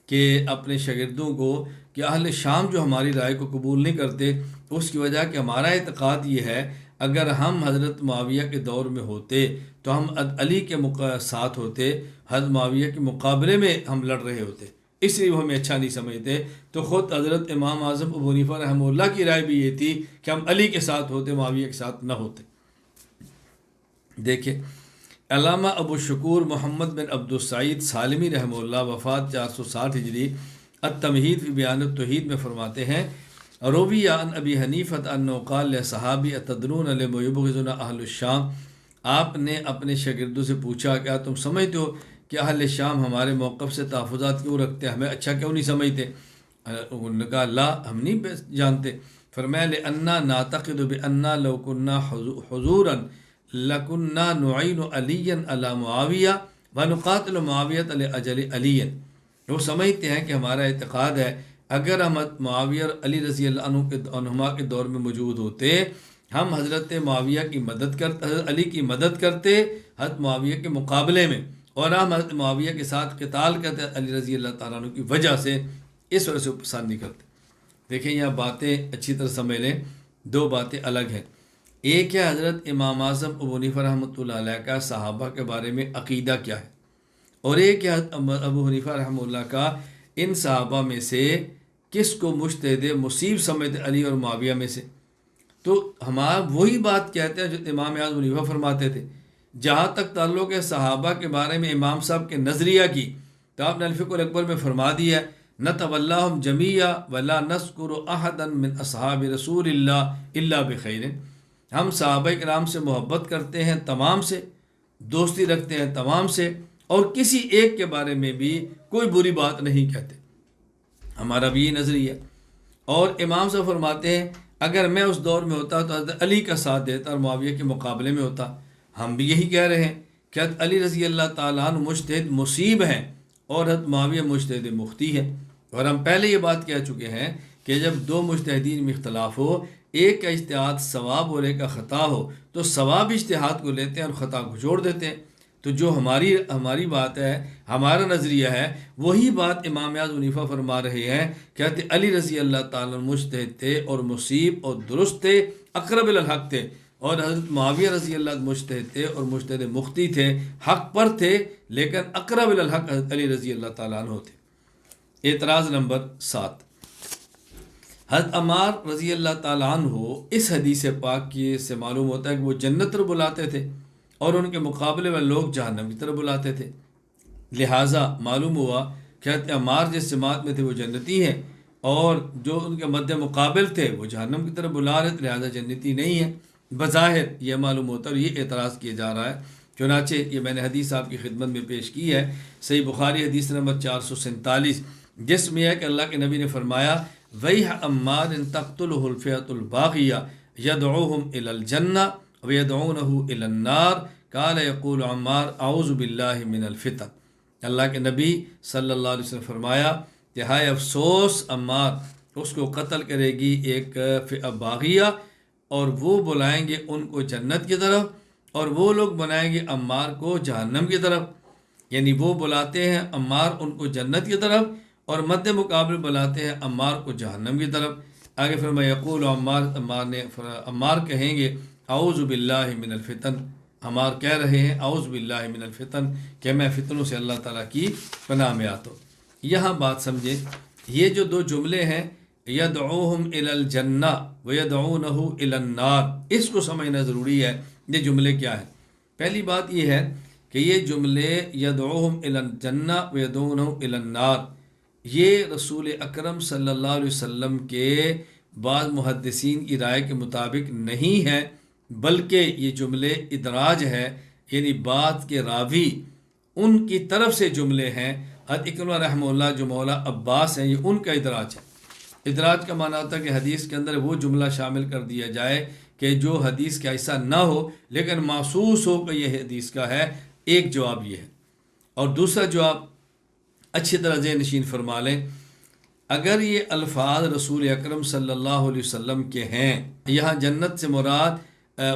کہ اپنے شاگردوں کو کہ اہل شام جو ہماری رائے کو قبول نہیں کرتے، اس کی وجہ کہ ہمارا اعتقاد یہ ہے اگر ہم حضرت معاویہ کے دور میں ہوتے تو ہم علی کے ساتھ ہوتے، حضرت معاویہ کے مقابلے میں ہم لڑ رہے ہوتے، اس لیے وہ ہمیں اچھا نہیں سمجھتے۔ تو خود حضرت امام اعظم ابو حنیفہ رحمہ اللہ کی رائے بھی یہ تھی کہ ہم علی کے ساتھ ہوتے، معاویہ کے ساتھ نہ ہوتے۔ دیکھیں علامہ ابو شکور محمد بن عبد السعید سالمی رحمہ اللہ وفات 460 ہجری التمہید فی بیان التوحید میں فرماتے ہیں، روی عن ابی حنیفہ انہ قال لصحابی اتدرون لما یبغضنا اہل الشام، آپ نے اپنے شاگردوں سے پوچھا کیا تم سمجھتے ہو کہ اہل شام ہمارے موقف سے تحفظات کیوں رکھتے ہیں، ہمیں اچھا کیوں نہیں سمجھتے؟ انہوں نے کہا لا، ہم نہیں جانتے۔ فرمایا لأننا نعتقد بأننا لو كنا حضورا لَكُنَّا نُعِينُ عَلِيًّا عَلَى مُعَاوِيَةَ وَنُقَاتِلُ مُعَاوِيَةَ لِأَجَلِ عَلِيٍّ، وہ سمجھتے ہیں کہ ہمارا اعتقاد ہے اگر ہم معاویہ اور علی رضی اللہ عنہما کے دور میں موجود ہوتے، ہم حضرت معاویہ کی مدد کرتے، حضرت علی کی مدد کرتے حضرت معاویہ کے مقابلے میں، اور ہم حضرت معاویہ کے ساتھ قتال کرتے علی رضی اللہ تعالیٰ عنہ کی وجہ سے، اس وجہ سے پسند نہیں کرتے۔ دیکھیں یہاں باتیں اچھی طرح سمجھ لیں، دو باتیں الگ ہیں۔ ایک ہے حضرت امام اعظم ابو حنیفہ رحمۃ اللہ علیہ کا صحابہ کے بارے میں عقیدہ کیا ہے، اور ایک ہے ابو حنیفہ رحمہ اللہ کا ان صحابہ میں سے کس کو مجتہد مصیب سمجھتے علی اور معاویہ میں سے۔ تو ہمارا وہی بات کہتے ہیں جو امام اعظم حنیفہ فرماتے تھے۔ جہاں تک تعلق ہے صحابہ کے بارے میں امام صاحب کے نظریہ کی، تو آپ نے الفقہ الاکبر میں فرما دیا ہے نتولاہم جمیعا ولا نذکر احدا من اصحاب رسول اللہ الا بخیر، ہم صحابہ کرام سے محبت کرتے ہیں تمام سے، دوستی رکھتے ہیں تمام سے، اور کسی ایک کے بارے میں بھی کوئی بری بات نہیں کہتے، ہمارا بھی یہ نظریہ۔ اور امام صاحب فرماتے ہیں اگر میں اس دور میں ہوتا تو حضرت علی کا ساتھ دیتا اور معاویہ کے مقابلے میں ہوتا۔ ہم بھی یہی کہہ رہے ہیں کہ حضرت علی رضی اللہ تعالیٰ عنہ مجتہد مصیب ہیں اور حضرت معاویہ مجتہد مختی ہے، اور ہم پہلے یہ بات کہہ چکے ہیں کہ جب دو مجتہدین میں اختلاف ہو، ایک کا اجتہاد ثواب اور ایک کا خطا ہو، تو ثواب اجتہاد کو لیتے ہیں اور خطا کو چھوڑ دیتے ہیں۔ تو جو ہماری بات ہے، ہمارا نظریہ ہے، وہی بات امام اعظم حنیفہ فرما رہے ہیں کہ حضرت علی رضی اللہ تعالیٰ مجتہد تھے اور مصیب اور درست تھے، اقرب الحق تھے، اور حضرت معاویہ رضی اللہ مجتہد تھے اور مجتہد مختی تھے، حق پر تھے، لیکن اقرب الحق حضرت علی رضی اللہ تعالیٰ عنہ تھے۔ اعتراض نمبر 7، حضرت عمار رضی اللہ تعالیٰ عنہ اس حدیث پاک کی سے معلوم ہوتا ہے کہ وہ جنت طرف بلاتے تھے اور ان کے مقابلے میں لوگ جہنم کی طرف بلاتے تھے، لہٰذا معلوم ہوا کہ حضرت عمار جس جماعت میں تھے وہ جنتی ہیں، اور جو ان کے مد مقابل تھے وہ جہنم کی طرف بلا رہے تھے، لہٰذا جنتی نہیں ہیں۔ بظاہر یہ معلوم ہوتا ہے اور یہ اعتراض کیا جا رہا ہے، چنانچہ یہ میں نے حدیث آپ کی خدمت میں پیش کی ہے، صحیح بخاری حدیث نمبر 447، جس میں ہے کہ اللہ کے نبی نے فرمایا وَيْحَ عَمَّارٍ تَقْتُلُهُ الْفِئَةُ الْبَاغِيَةُ يَدْعُوهُمْ إِلَى الْجَنَّةِ وَيَدْعُونَهُ إِلَى النَّارِ قَالَ يَقُولُ عَمَّارُ أَعُوذُ بِاللَّهِ مِنَ الْفِتَنِ، اللہ کے نبی صلی اللہ علیہ وسلم فرمایا کہ ہائے افسوس عمار، اس کو قتل کرے گی ایک فئہ باغیہ، اور وہ بلائیں گے ان کو جنت کی طرف اور وہ لوگ بنائیں گے عمار کو جہنم کی طرف، یعنی وہ بلاتے ہیں عمار ان کو جنت کی طرف اور مد مقابل بلاتے ہیں عمار کو جہنم کی طرف۔ آگے فرمایا یقول عمار کہیں گے اعوذ باللہ من الفتن، عمار کہہ رہے ہیں اعوذ باللہ من الفتن کہ میں فتنوں سے اللہ تعالیٰ کی پناہ میں آتا ہوں۔ یہاں بات سمجھیں، یہ جو دو جملے ہیں یدعوہم الی الجنہ ویدعونہ الی النار، اس کو سمجھنا ضروری ہے۔ یہ جملے کیا ہیں؟ پہلی بات یہ ہے کہ یہ جملے یدعوہم الی الجنہ ویدعونہ الی النار، یہ رسول اکرم صلی اللہ علیہ وسلم کے بعض محدثین کی رائے کے مطابق نہیں ہے، بلکہ یہ جملے ادراج ہے، یعنی بات کے راوی ان کی طرف سے جملے ہیں حضرت اکرمہ رحمہ اللہ جو مولا عباس ہیں یہ ان کا ادراج ہے. ادراج کا معنی ہوتا ہے کہ حدیث کے اندر وہ جملہ شامل کر دیا جائے کہ جو حدیث کا ایسا نہ ہو لیکن محسوس ہو کہ یہ حدیث کا ہے. ایک جواب یہ ہے. اور دوسرا جواب اچھی طرح ذہن نشین فرما لیں، اگر یہ الفاظ رسول اکرم صلی اللہ علیہ وسلم کے ہیں، یہاں جنت سے مراد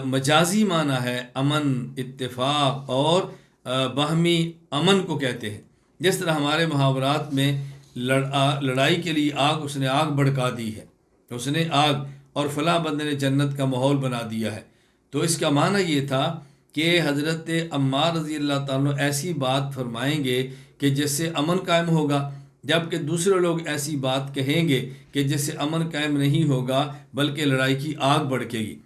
مجازی معنی ہے، امن، اتفاق اور باہمی امن کو کہتے ہیں. جس طرح ہمارے محاورات میں لڑائی کے لیے آگ، اس نے آگ بھڑکا دی ہے، اس نے آگ، اور فلاں بندے نے جنت کا ماحول بنا دیا ہے. تو اس کا معنی یہ تھا کہ حضرت عمار رضی اللہ تعالیٰ عنہ ایسی بات فرمائیں گے کہ جس سے امن قائم ہوگا، جبکہ دوسرے لوگ ایسی بات کہیں گے کہ جس سے امن قائم نہیں ہوگا بلکہ لڑائی کی آگ بھڑکے گی.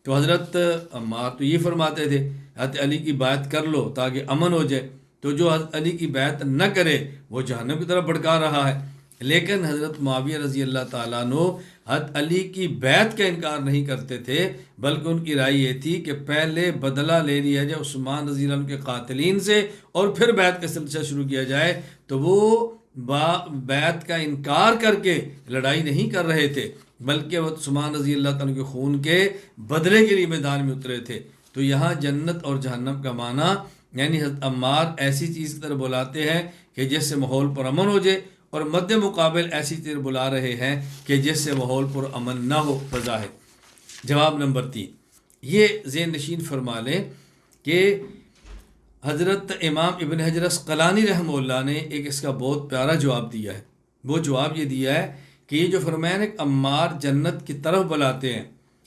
تو حضرت عمار تو یہ فرماتے تھے حضرت علی کی بیعت کر لو تاکہ امن ہو جائے، تو جو حضرت علی کی بیعت نہ کرے وہ جہنم کی طرف بھڑکا رہا ہے. لیکن حضرت معاویہ رضی اللہ تعالیٰ عنہ حضرت علی کی بیعت کا انکار نہیں کرتے تھے، بلکہ ان کی رائے یہ تھی کہ پہلے بدلہ لے لیا جائے عثمان رضی اللہ عنہ کے قاتلین سے اور پھر بیعت کا سلسلہ شروع کیا جائے. تو وہ بیعت کا انکار کر کے لڑائی نہیں کر رہے تھے، بلکہ وہ عثمان رضی اللہ تعالیٰ کے خون کے بدلے کے لیے میدان میں اترے تھے. تو یہاں جنت اور جہنم کا معنی یعنی حضرت عمار ایسی چیز کی طرح بلاتے ہیں کہ جس سے ماحول پر امن ہو جائے، اور مد مقابل ایسی چیز بلا رہے ہیں کہ جس سے ماحول پر امن نہ ہو بظاہر. جواب نمبر 3 یہ ذہن نشین فرما لیں کہ حضرت امام ابن حجر عسقلانی رحمہ اللہ نے ایک اس کا بہت پیارا جواب دیا ہے. وہ جواب یہ دیا ہے کہ یہ جو فرمایا کہ عمار جنت کی طرف بلاتے ہیں،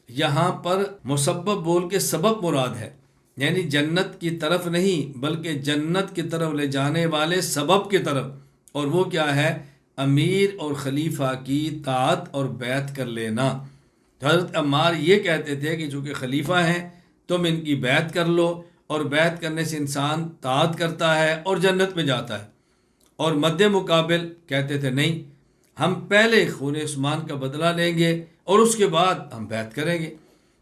یہاں پر مسبب بول کے سبب مراد ہے، یعنی جنت کی طرف نہیں بلکہ جنت کی طرف لے جانے والے سبب کی طرف. اور وہ کیا ہے؟ امیر اور خلیفہ کی طاعت اور بیعت کر لینا. تو حضرت عمار یہ کہتے تھے کہ چونکہ خلیفہ ہیں تم ان کی بیعت کر لو، اور بیعت کرنے سے انسان طاعت کرتا ہے اور جنت میں جاتا ہے. اور مد مقابل کہتے تھے نہیں، ہم پہلے خون عثمان کا بدلہ لیں گے اور اس کے بعد ہم بیعت کریں گے.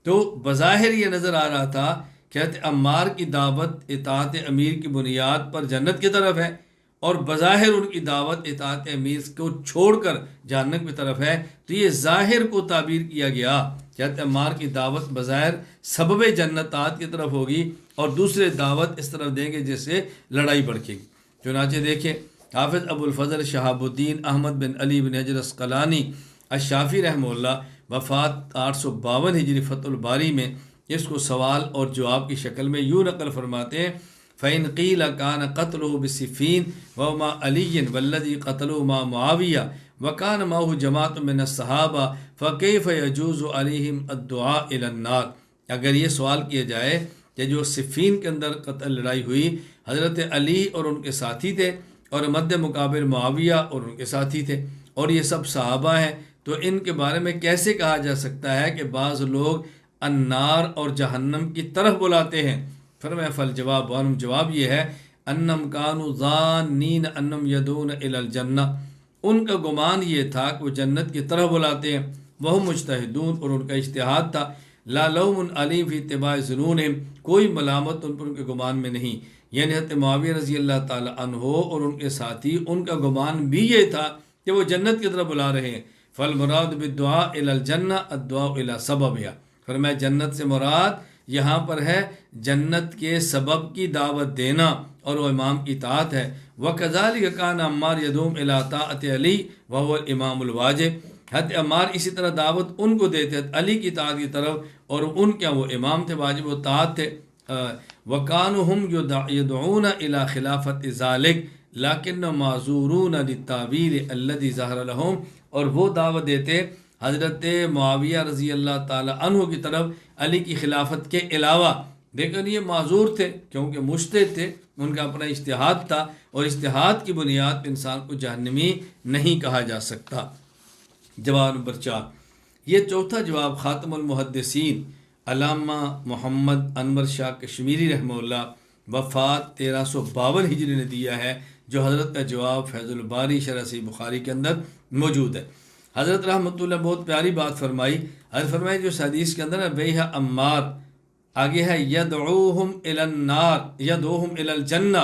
تو بظاہر یہ نظر آ رہا تھا کہ حضرت عمار کی دعوت اطاعت امیر کی بنیاد پر جنت کی طرف ہے، اور بظاہر ان کی دعوت اطاعت امیر کو چھوڑ کر جہنم کی طرف ہے. تو یہ ظاہر کو تعبیر کیا گیا کہ حضرت عمار کی دعوت بظاہر سبب جنت طاعت کی طرف ہوگی، اور دوسرے دعوت اس طرف دیں گے جس سے لڑائی بڑھے گی. چنانچہ دیکھیں حافظ ابو الفضل شہاب الدین احمد بن علی بن حجر عسقلانی الشافعی رحمہ اللہ وفات 852 ہجری فتح الباری میں اس کو سوال اور جواب کی شکل میں یوں نقل فرماتے ہیں: فَإِنْ قِيلَ كَانَ قَتْلُهُ بِالسِّفِّينِ وَمَا عَلِيٍّ وَالَّذِي قَتَلُهُ مَا مُعَاوِيَةَ وَكَانَ مَعَهُ جَمَاعَةٌ مِّنَ الصَّحَابَةِ فَكَيْفَ يَجُوزُ عَلَيْهِمْ الدُّعَاءُ إِلَى النَّارِ. اگر یہ سوال کیا جائے کہ جو صفین کے اندر قتل لڑائی ہوئی حضرت علی اور ان کے ساتھی تھے، اور مد مقابل معاویہ اور ان کے ساتھی تھے، اور یہ سب صحابہ ہیں، تو ان کے بارے میں کیسے کہا جا سکتا ہے کہ بعض لوگ النار اور جہنم کی طرف بلاتے ہیں؟ فرمایا فالجواب وانم جواب یہ ہے انم کانوا ظانین انم یدون الی الجنہ، ان کا گمان یہ تھا کہ وہ جنت کی طرف بلاتے ہیں. وہ مجتہدون، اور ان کا اجتہاد تھا. لا لوم علیم فی اتباع ظنونہم، کوئی ملامت ان پر ان کے گمان میں نہیں. یعنی حضرت معاویہ رضی اللہ تعالی عنہ اور ان کے ساتھی ان کا گمان بھی یہ تھا کہ وہ جنت کی طرف بلا رہے ہیں. فالمراد بالدعاء الی الجنہ الدعاء الی سببها، فرمایا جنت سے مراد یہاں پر ہے جنت کے سبب کی دعوت دینا، اور وہ امام کی اطاعت ہے. وَكَذَلِكَ كَانَ عَمَّارُ يَدْعُو إِلَىٰ طَاعَةِ عَلِيٍّ وَهُوَ الْإِمَامُ الْوَاجِبُ. حضرت عمار اسی طرح دعوت ان کو دیتے تھے علی کی اطاعت کی طرف، اور ان کے وہ امام تھے، واجب و طاعت تھے. وَكَانُوا هُمْ يَدْعُونَ إِلَىٰ خِلَافَةِ ذَلِكَ لَكِنَّهُمْ مَعْذُورُونَ لِلتَّأْوِيلِ الَّذِي ظَهَرَ لَهُمْ. اور وہ دعوت دیتے حضرت معاویہ رضی اللہ تعالی عنہ کی طرف علی کی خلافت کے علاوہ، لیکن یہ معذور تھے کیونکہ مجتہد تھے، ان کا اپنا اجتہاد تھا، اور اجتہاد کی بنیاد پہ انسان کو جہنمی نہیں کہا جا سکتا. جواب نمبر 4 یہ چوتھا جواب خاتم المحدثین علامہ محمد انور شاہ کشمیری رحمہ اللہ وفات 1352 ہجری نے دیا ہے، جو حضرت کا جواب فیض الباری شرح صحیح بخاری کے اندر موجود ہے. حضرت رحمۃ اللہ بہت پیاری بات فرمائی. حضرت فرمائی جو حدیث کے اندر ہے بیہ عمار، آگے ہے یدعوہم الی النار، یدعوہم الی الجنہ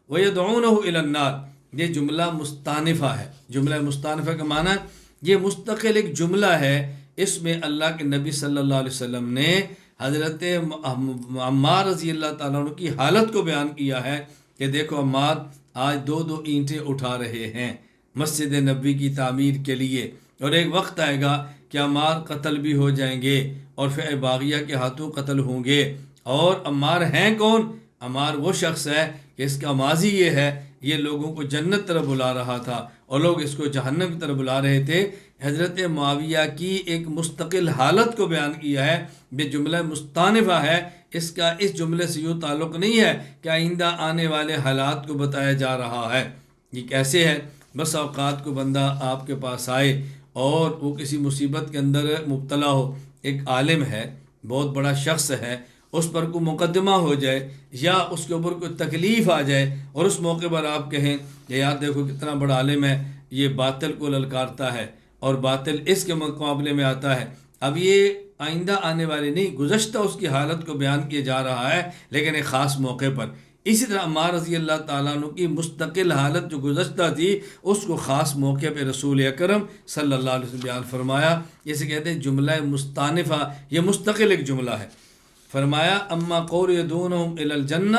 ویدعونہ الی النار. یہ جملہ مستانفہ ہے۔ جملہ مستانفہ کا معنی یہ مستقل ایک جملہ ہے، اس میں اللہ کے نبی صلی اللہ علیہ وسلم نے حضرت عمار رضی اللہ تعالیٰ عنہ کی حالت کو بیان کیا ہے کہ دیکھو عمار آج 2 اینٹیں اٹھا رہے ہیں مسجد نبی کی تعمیر کے لیے، اور ایک وقت آئے گا کہ عمار قتل بھی ہو جائیں گے اور فئہ باغیہ کے ہاتھوں قتل ہوں گے۔ اور عمار ہیں کون؟ عمار وہ شخص ہے کہ اس کا ماضی یہ ہے، یہ لوگوں کو جنت طرف بلا رہا تھا اور لوگ اس کو جہنم کی طرف بلا رہے تھے۔ حضرت معاویہ کی ایک مستقل حالت کو بیان کیا ہے، یہ جملہ مستانفہ ہے، اس کا اس جملے سے یوں تعلق نہیں ہے کہ آئندہ آنے والے حالات کو بتایا جا رہا ہے۔ یہ کیسے ہے؟ بس اوقات کو بندہ آپ کے پاس آئے اور وہ کسی مصیبت کے اندر مبتلا ہو، ایک عالم ہے، بہت بڑا شخص ہے، اس پر کوئی مقدمہ ہو جائے یا اس کے اوپر کوئی تکلیف آ جائے اور اس موقع پر آپ کہیں کہ یار دیکھو کتنا بڑا عالم ہے، یہ باطل کو للکارتا ہے اور باطل اس کے مقابلے میں آتا ہے۔ اب یہ آئندہ آنے والے نہیں، گزشتہ اس کی حالت کو بیان کیا جا رہا ہے، لیکن ایک خاص موقع پر۔ اسی طرح عمار رضی اللہ تعالیٰ عنہ کی مستقل حالت جو گزشتہ تھی، اس کو خاص موقع پہ رسول اکرم صلی اللہ علیہ وسلم بیان فرمایا۔ اسے کہتے ہیں جملہ مستانفہ، یہ مستقل ایک جملہ ہے۔ فرمایا اما قول یدعونہم الی الجنہ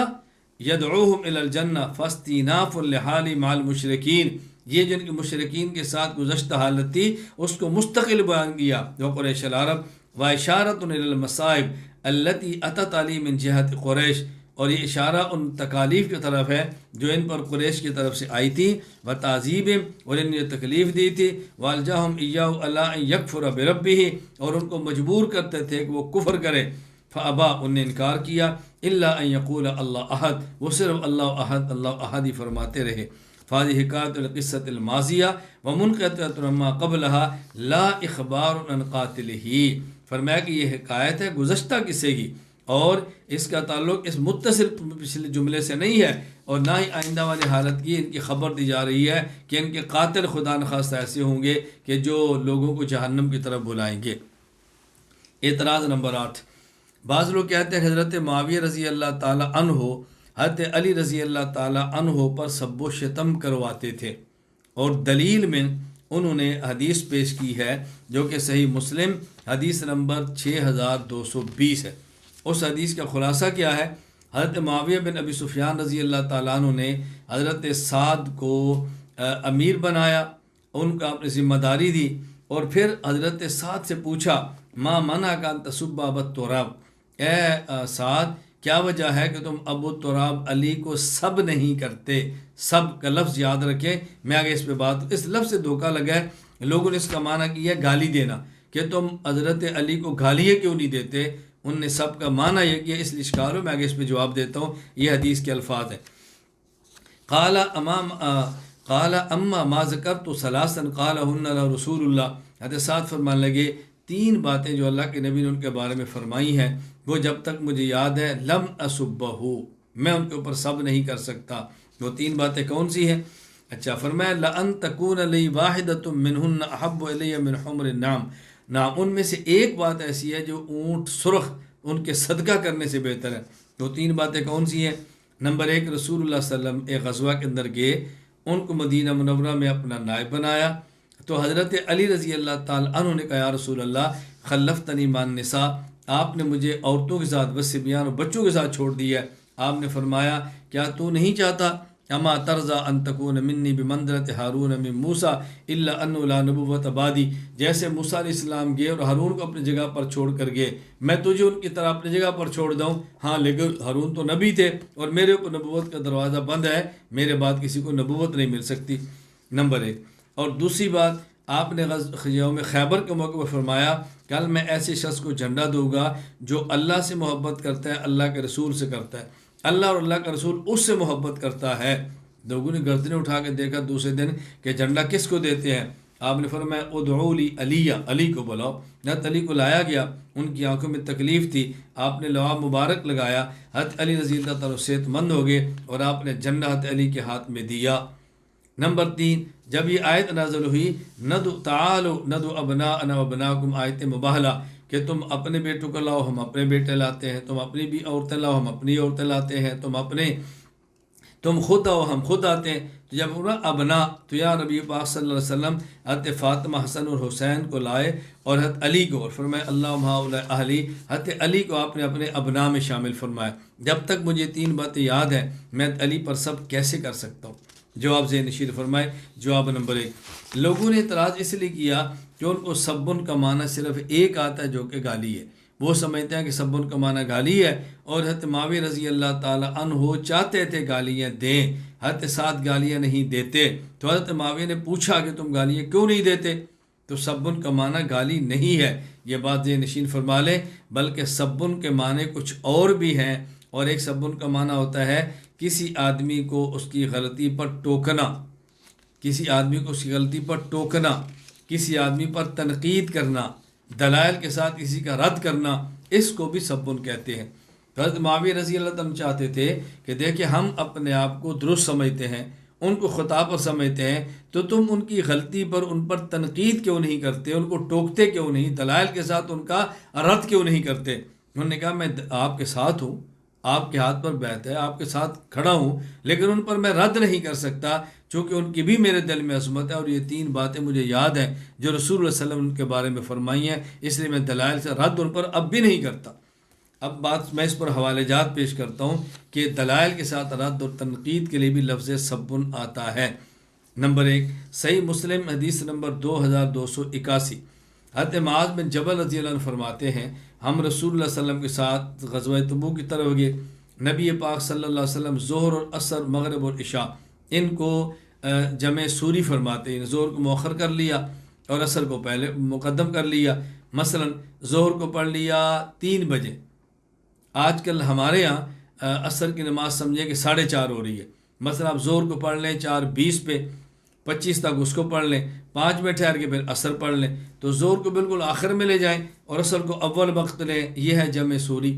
یدعوہم الی الجنہ فاستیناف لحال مع المشرکین، یہ جن کے مشرکین کے ساتھ گزشتہ حالت تھی اس کو مستقل بیان کیا، جو قریش العرب، واشارۃ الی المصائب التی اتت علی من جہت قریش، اور یہ اشارہ ان تکالیف کی طرف ہے جو ان پر قریش کی طرف سے آئی تھی، وتعذیب، اور ان یہ تکلیف دی تھی، والجاہم ایاہ الا ان یکفر بربہ، اور ان کو مجبور کرتے تھے کہ وہ کفر کرے، فابا، ان نے انکار کیا، الا ان یقول اللہ احد، وہ صرف اللہ احد اللہ احد ہی فرماتے رہے۔ فاضی حکایت القصۃ الماضیہ ومنقطعۃ عما قبلها لا اخبار عن قاتلہ، فرمایا کہ یہ حکایت ہے گزشتہ قصے کی اور اس کا تعلق اس متصل پچھلے جملے سے نہیں ہے، اور نہ ہی آئندہ والی حالت کی ان کی خبر دی جا رہی ہے کہ ان کے قاتل خدا نخواستہ ایسے ہوں گے کہ جو لوگوں کو جہنم کی طرف بلائیں گے۔ اعتراض نمبر 8، بعض لوگ کہتے ہیں حضرت معاویہ رضی اللہ تعالی عنہ حضرت علی رضی اللہ تعالی عنہ پر سب و شتم کرواتے تھے، اور دلیل میں انہوں نے حدیث پیش کی ہے جو کہ صحیح مسلم حدیث نمبر 6220 ہے۔ اس حدیث کا خلاصہ کیا ہے؟ حضرت معاویہ بن ابی سفیان رضی اللہ تعالیٰ عنہ نے حضرت سعد کو امیر بنایا، ان کا اپنی ذمہ داری دی، اور پھر حضرت سعد سے پوچھا ما منعک ان تسب ابا التراب، اے سعد کیا وجہ ہے کہ تم ابو التراب علی کو سب نہیں کرتے؟ سب کا لفظ یاد رکھیں، میں آگے اس پہ بات، اس لفظ سے دھوکہ لگا ہے، لوگوں نے اس کا معنی کیا گالی دینا، کہ تم حضرت علی کو گالیاں کیوں نہیں دیتے؟ ان نے سب کا معنی یہ کیا، اس لیے اشکال ہو، میں آگے اس پہ جواب دیتا ہوں، یہ حدیث کے الفاظ ہیں۔ قال اما ما ذکرت ثلاثا قالہن رسول اللہ، حضرت سعد فرمانے لگے 3 باتیں جو اللہ کے نبی نے ان کے بارے میں فرمائی ہیں وہ جب تک مجھے یاد ہے لم اسبہ، میں ان کے اوپر سب نہیں کر سکتا۔ وہ 3 باتیں کون سی ہیں؟ اچھا، فرمایا لأن تکون لی واحدۃ منہن احب الی من حمر النعم، نعم ان میں سے ایک بات ایسی ہے جو اونٹ سرخ ان کے صدقہ کرنے سے بہتر ہے۔ وہ 3 باتیں کون سی ہیں؟ نمبر 1، رسول اللہ صلی اللہ علیہ وسلم ایک غزوہ کے اندر گئے، ان کو مدینہ منورہ میں اپنا نائب بنایا، تو حضرت علی رضی اللہ تعالیٰ عنہ نے کہا یا رسول اللہ خلفتنی مع النساء، آپ نے مجھے عورتوں کے ساتھ صبیان اور بچوں کے ساتھ چھوڑ دیا ہے۔ آپ نے فرمایا کیا تو نہیں چاہتا اما ترضى ان تكون منی بمنزلۃ ہارون من موسیٰ الا انه لا نبوۃ بعدی، جیسے موسیٰ علیہ السلام گئے اور ہارون کو اپنی جگہ پر چھوڑ کر گئے، میں تجھے ان کی طرح اپنی جگہ پر چھوڑ دوں، ہاں لیکن ہارون تو نبی تھے اور میرے اوپر نبوت کا دروازہ بند ہے، میرے بعد کسی کو نبوت نہیں مل سکتی، نمبر 1۔ اور دوسری بات، آپ نے یوم خیبر کے موقع پر فرمایا کل میں ایسے شخص کو جھنڈا دوں گا جو اللہ سے محبت کرتا ہے، اللہ کے رسول سے کرتا ہے، اللہ اور اللہ کا رسول اس سے محبت کرتا ہے۔ لوگوں نے گردنیں اٹھا کے دیکھا دوسرے دن کہ جھنڈا کس کو دیتے ہیں؟ آپ نے فرمایا ادعوا لی علی، علی کو بلاؤ۔ حضرت علی کو لایا گیا، ان کی آنکھوں میں تکلیف تھی، آپ نے لوا مبارک لگایا، حضرت علی رضی اللہ تعالیٰ صحت مند ہو گئے اور آپ نے جھنڈا حضرت علی کے ہاتھ میں دیا۔ نمبر 3، جب یہ آیت نازل ہوئی تعالوا ندعو ابناءنا وابناءکم، آیت مباہلہ کہ تم اپنے بیٹوں کو لاؤ ہم اپنے بیٹے لاتے ہیں، تم اپنی بھی عورتیں لاؤ ہم اپنی عورتیں لاتے ہیں، تم خود آؤ ہم خود آتے ہیں، تو جب انہوں نے ابنا تو یا نبی پاک صلی اللہ علیہ وسلم حضرت فاطمہ حسن اور حسین کو لائے اور حضرت علی کو، اور فرمایا اللہم ہؤلاء اہلی، حضرت علی کو آپ نے اپنے ابنا میں شامل فرمایا۔ جب تک مجھے 3 باتیں یاد ہیں میں علی پر سب کیسے کر سکتا ہوں؟ جواب ذہن نشین فرمائے۔ جواب نمبر 1، لوگوں نے اعتراض اس لیے کیا کہ ان کو سبن کا معنی صرف ایک آتا ہے جو کہ گالی ہے، وہ سمجھتے ہیں کہ سبن کا معنی گالی ہے، اور حضرت معاویہ رضی اللہ تعالی عنہ چاہتے تھے گالیاں دیں، حضرت ساتھ گالیاں نہیں دیتے، تو حضرت معاویہ نے پوچھا کہ تم گالیاں کیوں نہیں دیتے؟ تو سبن کا معنی گالی نہیں ہے، یہ بات ذہن نشین فرما لیں، بلکہ سبن کے معنی کچھ اور بھی ہیں، اور ایک سبن کا معنی ہوتا ہے کسی آدمی کو اس کی غلطی پر ٹوکنا، کسی آدمی کو اس کی غلطی پر ٹوکنا، کسی آدمی پر تنقید کرنا، دلائل کے ساتھ کسی کا رد کرنا، اس کو بھی سبن کہتے ہیں۔ تو حضرت معاویہ رضی اللہ عنہ چاہتے تھے کہ دیکھیں ہم اپنے آپ کو درست سمجھتے ہیں، ان کو خطا پر سمجھتے ہیں، تو تم ان کی غلطی پر ان پر تنقید کیوں نہیں کرتے، ان کو ٹوکتے کیوں نہیں، دلائل کے ساتھ ان کا رد کیوں نہیں کرتے؟ انہوں نے کہا میں آپ کے ساتھ ہوں، آپ کے ہاتھ پر بیعت ہے، آپ کے ساتھ کھڑا ہوں، لیکن ان پر میں رد نہیں کر سکتا چونکہ ان کی بھی میرے دل میں عظمت ہے، اور یہ 3 باتیں مجھے یاد ہیں جو رسول اللہ صلی اللہ علیہ وسلم کے بارے میں فرمائی ہیں، اس لیے میں دلائل سے رد ان پر اب بھی نہیں کرتا۔ اب بات میں اس پر حوالے جات پیش کرتا ہوں کہ دلائل کے ساتھ رد اور تنقید کے لیے بھی لفظ سبن آتا ہے۔ نمبر 1، صحیح مسلم حدیث نمبر 2281، حضرت معاذ بن جبل رضی اللہ عنہ فرماتے ہیں ہم رسول اللہ صلی اللہ علیہ وسلم کے ساتھ غزوہ تبوک کی طرف گئے، نبی پاک صلی اللہ علیہ وسلم ظہر اور عصر، مغرب اور عشاء، ان کو جمع سوری فرماتے ہیں، ظہر کو مؤخر کر لیا اور عصر کو پہلے مقدم کر لیا۔ مثلا ظہر کو پڑھ لیا 3 بجے، آج کل ہمارے ہاں عصر کی نماز سمجھیں کہ 4:30 ہو رہی ہے، مثلا آپ ظہر کو پڑھ لیں 4:20 پہ، 25 تک اس کو پڑھ لیں، 5 میں ٹھہر کے پھر عصر پڑھ لیں، تو ظہر کو بالکل آخر میں لے جائیں اور عصر کو اول وقت لیں، یہ ہے جمع سوری۔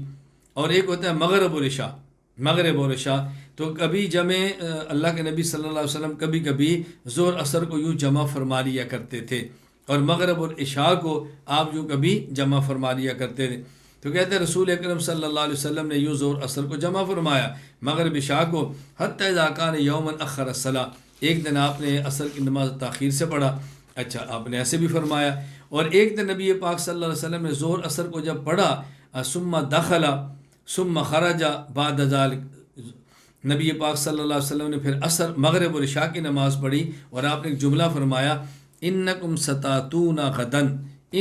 اور ایک ہوتا ہے مغرب اور عشاء، مغرب اور عشاء، تو کبھی جمع اللہ کے نبی صلی اللہ علیہ وسلم کبھی کبھی ظہر عصر کو یوں جمع فرما لیا کرتے تھے، اور مغرب اور عشاء کو آپ یوں کبھی جمع فرما لیا کرتے تھے۔ تو کہتے ہیں رسول اکرم صلی اللہ علیہ وسلم نے یوں ظہر عصر کو جمع فرمایا، مغرب عشاء کو، حتی اذا کان یوما اخر الصلاۃ، ایک دن آپ نے عصر کی نماز تاخیر سے پڑھا، اچھا آپ نے ایسے بھی فرمایا، اور ایک دن نبی پاک صلی اللہ علیہ وسلم نے ظہر عصر کو جب پڑھا، ثم دخل ثم خرج بعد ذلك، نبی پاک صلی اللہ علیہ وسلم نے پھر عصر مغرب اور عشاء کی نماز پڑھی، اور آپ نے ایک جملہ فرمایا انکم ستاتون غدا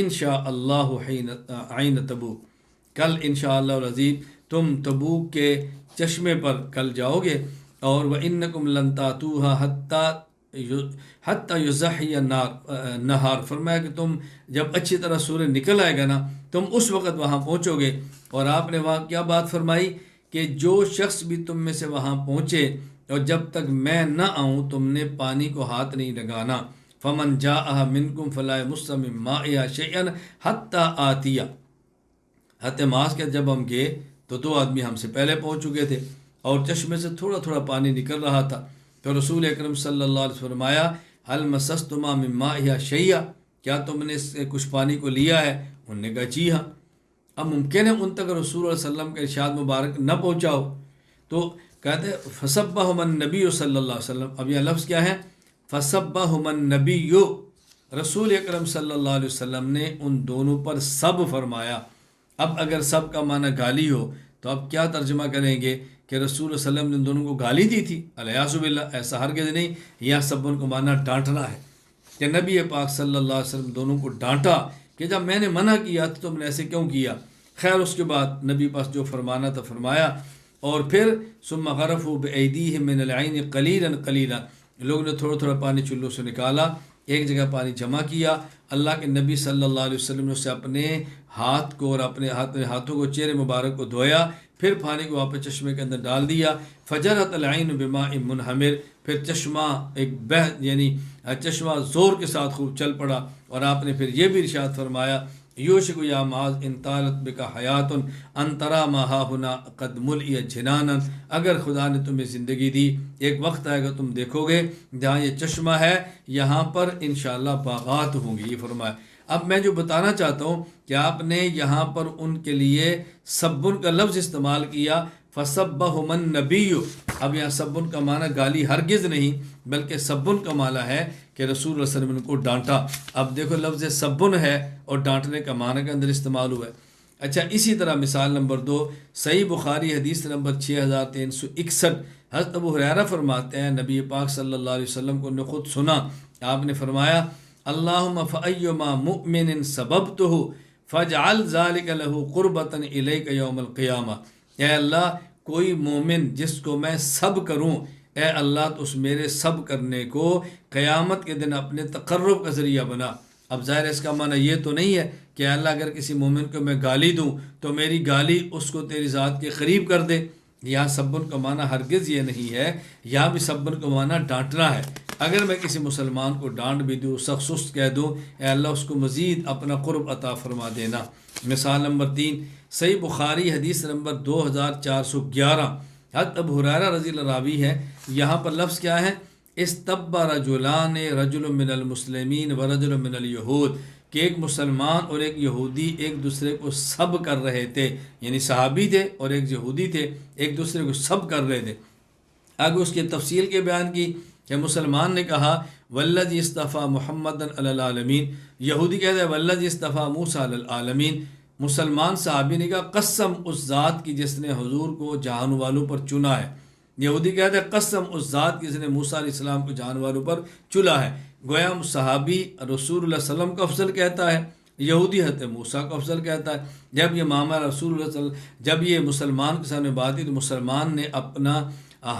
انشاء اللہ عین تبوک، کل انشاءاللہ العظیم تم تبوک کے چشمے پر کل جاؤ گے، اور وَإِنَّكُمْ لَن تَأْتُوهَا حَتَّى يُزَحِيَ النَّهَارُ، فرمایا کہ تم جب اچھی طرح سورج نکل آئے گا نا تم اس وقت وہاں پہنچو گے۔ اور آپ نے وہاں کیا بات فرمائی کہ جو شخص بھی تم میں سے وہاں پہنچے اور جب تک میں نہ آؤں تم نے پانی کو ہاتھ نہیں لگانا، فَمَنْ جَاءَهَا مِنْكُمْ فَلَا يَمُسَّ مِن مَّائِهَا شَيْئًا حَتَّى آتِيَ، حضرت معاذ کے جب ہم گئے تو 2 آدمی ہم سے پہلے پہنچ چکے تھے اور چشمے سے تھوڑا تھوڑا پانی نکل رہا تھا، تو رسول اکرم صلی اللہ علیہ وسلم فرمایا هل مسستما من مائها شیئا، کیا تم نے اس سے کچھ پانی کو لیا ہے؟ انہوں نے کہا جی ہاں۔ اب ممکن ہے ان تک رسول اللہ صلی اللہ علیہ وسلم کا ارشاد مبارک نہ پہنچا ہو، تو کہتے ہیں فصبہم النبی صلی اللہ علیہ وسلم، اب یہ لفظ کیا ہے؟ فصبہم النبی، رسول اکرم صلی اللہ علیہ وسلم نے ان دونوں پر سب فرمایا۔ اب اگر سب کا معنی گالی ہو تو اب کیا ترجمہ کریں گے کہ رسول اللہ صلی اللہ علیہ وسلم نے ان دونوں کو گالی دی تھی؟ الیاذ باللہ، ایسا ہرگز نہیں، یا سبن کو معنی ڈانٹنا ہے کہ نبی پاک صلی اللہ علیہ وسلم دونوں کو ڈانٹا کہ جب میں نے منع کیا تو تم نے ایسے کیوں کیا؟ خیر اس کے بعد نبی پاس جو فرمانا تھا فرمایا، اور پھر ثم غرفوا بأیدیہم من العین قلیلا قلیلا، لوگوں نے تھوڑا تھوڑا پانی چلوں سے نکالا، ایک جگہ پانی جمع کیا، اللہ کے نبی صلی اللہ علیہ وسلم نے اسے اپنے ہاتھ کو اور اپنے ہاتھوں کو چہرے مبارک کو دھویا، پھر پانی کو واپس چشمے کے اندر ڈال دیا، فجرت العین بماء منہمر، پھر چشمہ ایک یعنی چشمہ زور کے ساتھ خوب چل پڑا، اور آپ نے پھر یہ بھی ارشاد فرمایا یوشک یا معاذ ان طالت بکا حیات ان ترا ما ہاہنا قد ملئ جنانا، اگر خدا نے تمہیں زندگی دی ایک وقت آئے گا تم دیکھو گے جہاں یہ چشمہ ہے یہاں پر انشاءاللہ باغات ہوں گی، یہ فرمایا۔ اب میں جو بتانا چاہتا ہوں کہ آپ نے یہاں پر ان کے لیے سبن کا لفظ استعمال کیا، فسبہم النبی، اب یہاں سبن کا معنی گالی ہرگز نہیں، بلکہ سبن کا معنی ہے کہ رسول اللہ صلی اللہ علیہ وسلم نے ان کو ڈانٹا۔ اب دیکھو لفظ سبن ہے اور ڈانٹنے کا معنی کے اندر استعمال ہوا ہے۔ اچھا اسی طرح مثال نمبر 2، صحیح بخاری حدیث نمبر 6361، حضرت ابو ہریرہ فرماتے ہیں نبی پاک صلی اللہ علیہ وسلم کو نے خود سنا، آپ نے فرمایا اللہم فایما مؤمن سببتہ فاجعل ذلک لہ قربۃ الیک یوم القیامہ، اے اللہ کوئی مومن جس کو میں سب کروں، اے اللہ تو اس میرے سب کرنے کو قیامت کے دن اپنے تقرب کا ذریعہ بنا۔ اب ظاہر اس کا معنی یہ تو نہیں ہے کہ اللہ اگر کسی مومن کو میں گالی دوں تو میری گالی اس کو تیری ذات کے قریب کر دے، یہاں سبن کا معنی ہرگز یہ نہیں ہے، یہاں بھی سبن کا معنی ڈانٹنا ہے۔ اگر میں کسی مسلمان کو ڈانٹ بھی دوں، سخت سست کہہ دوں، اے اللہ اس کو مزید اپنا قرب عطا فرما دینا۔ مثال نمبر 3، صحیح بخاری حدیث نمبر 2411، حضرت ابو ہریرہ رضی اللہ راوی ہے، یہاں پر لفظ کیا ہے؟ استب رجلان رجل من المسلمین ورجل من الیہود، کہ ایک مسلمان اور ایک یہودی ایک دوسرے کو سب کر رہے تھے، یعنی صحابی تھے اور ایک یہودی تھے، ایک دوسرے کو سب کر رہے تھے۔ آگے اس کی تفصیل کے بیان کی کہ مسلمان نے کہا والذی اصطفیٰ محمد علی العالمین، یہودی کہتا ہے والذی اصطفیٰ موسیٰ علی العالمین، مسلمان صحابی نے کہا قسم اس ذات کی جس نے حضور کو جہان والوں پر چنا ہے، یہودی کہتا ہے قسم اس ذات کی جس نے موسیٰ علیہ السلام کو جہان والوں پر چنا ہے۔ گویا صحابی رسول اللہ صلی اللہ علیہ وسلم کو افضل کہتا ہے، یہودی حضرت موسیٰ کو افضل کہتا ہے۔ جب یہ معاملہ رسول اللہ صلی اللہ علیہ وسلم، جب یہ مسلمان کے سامنے بات تھی تو مسلمان نے اپنا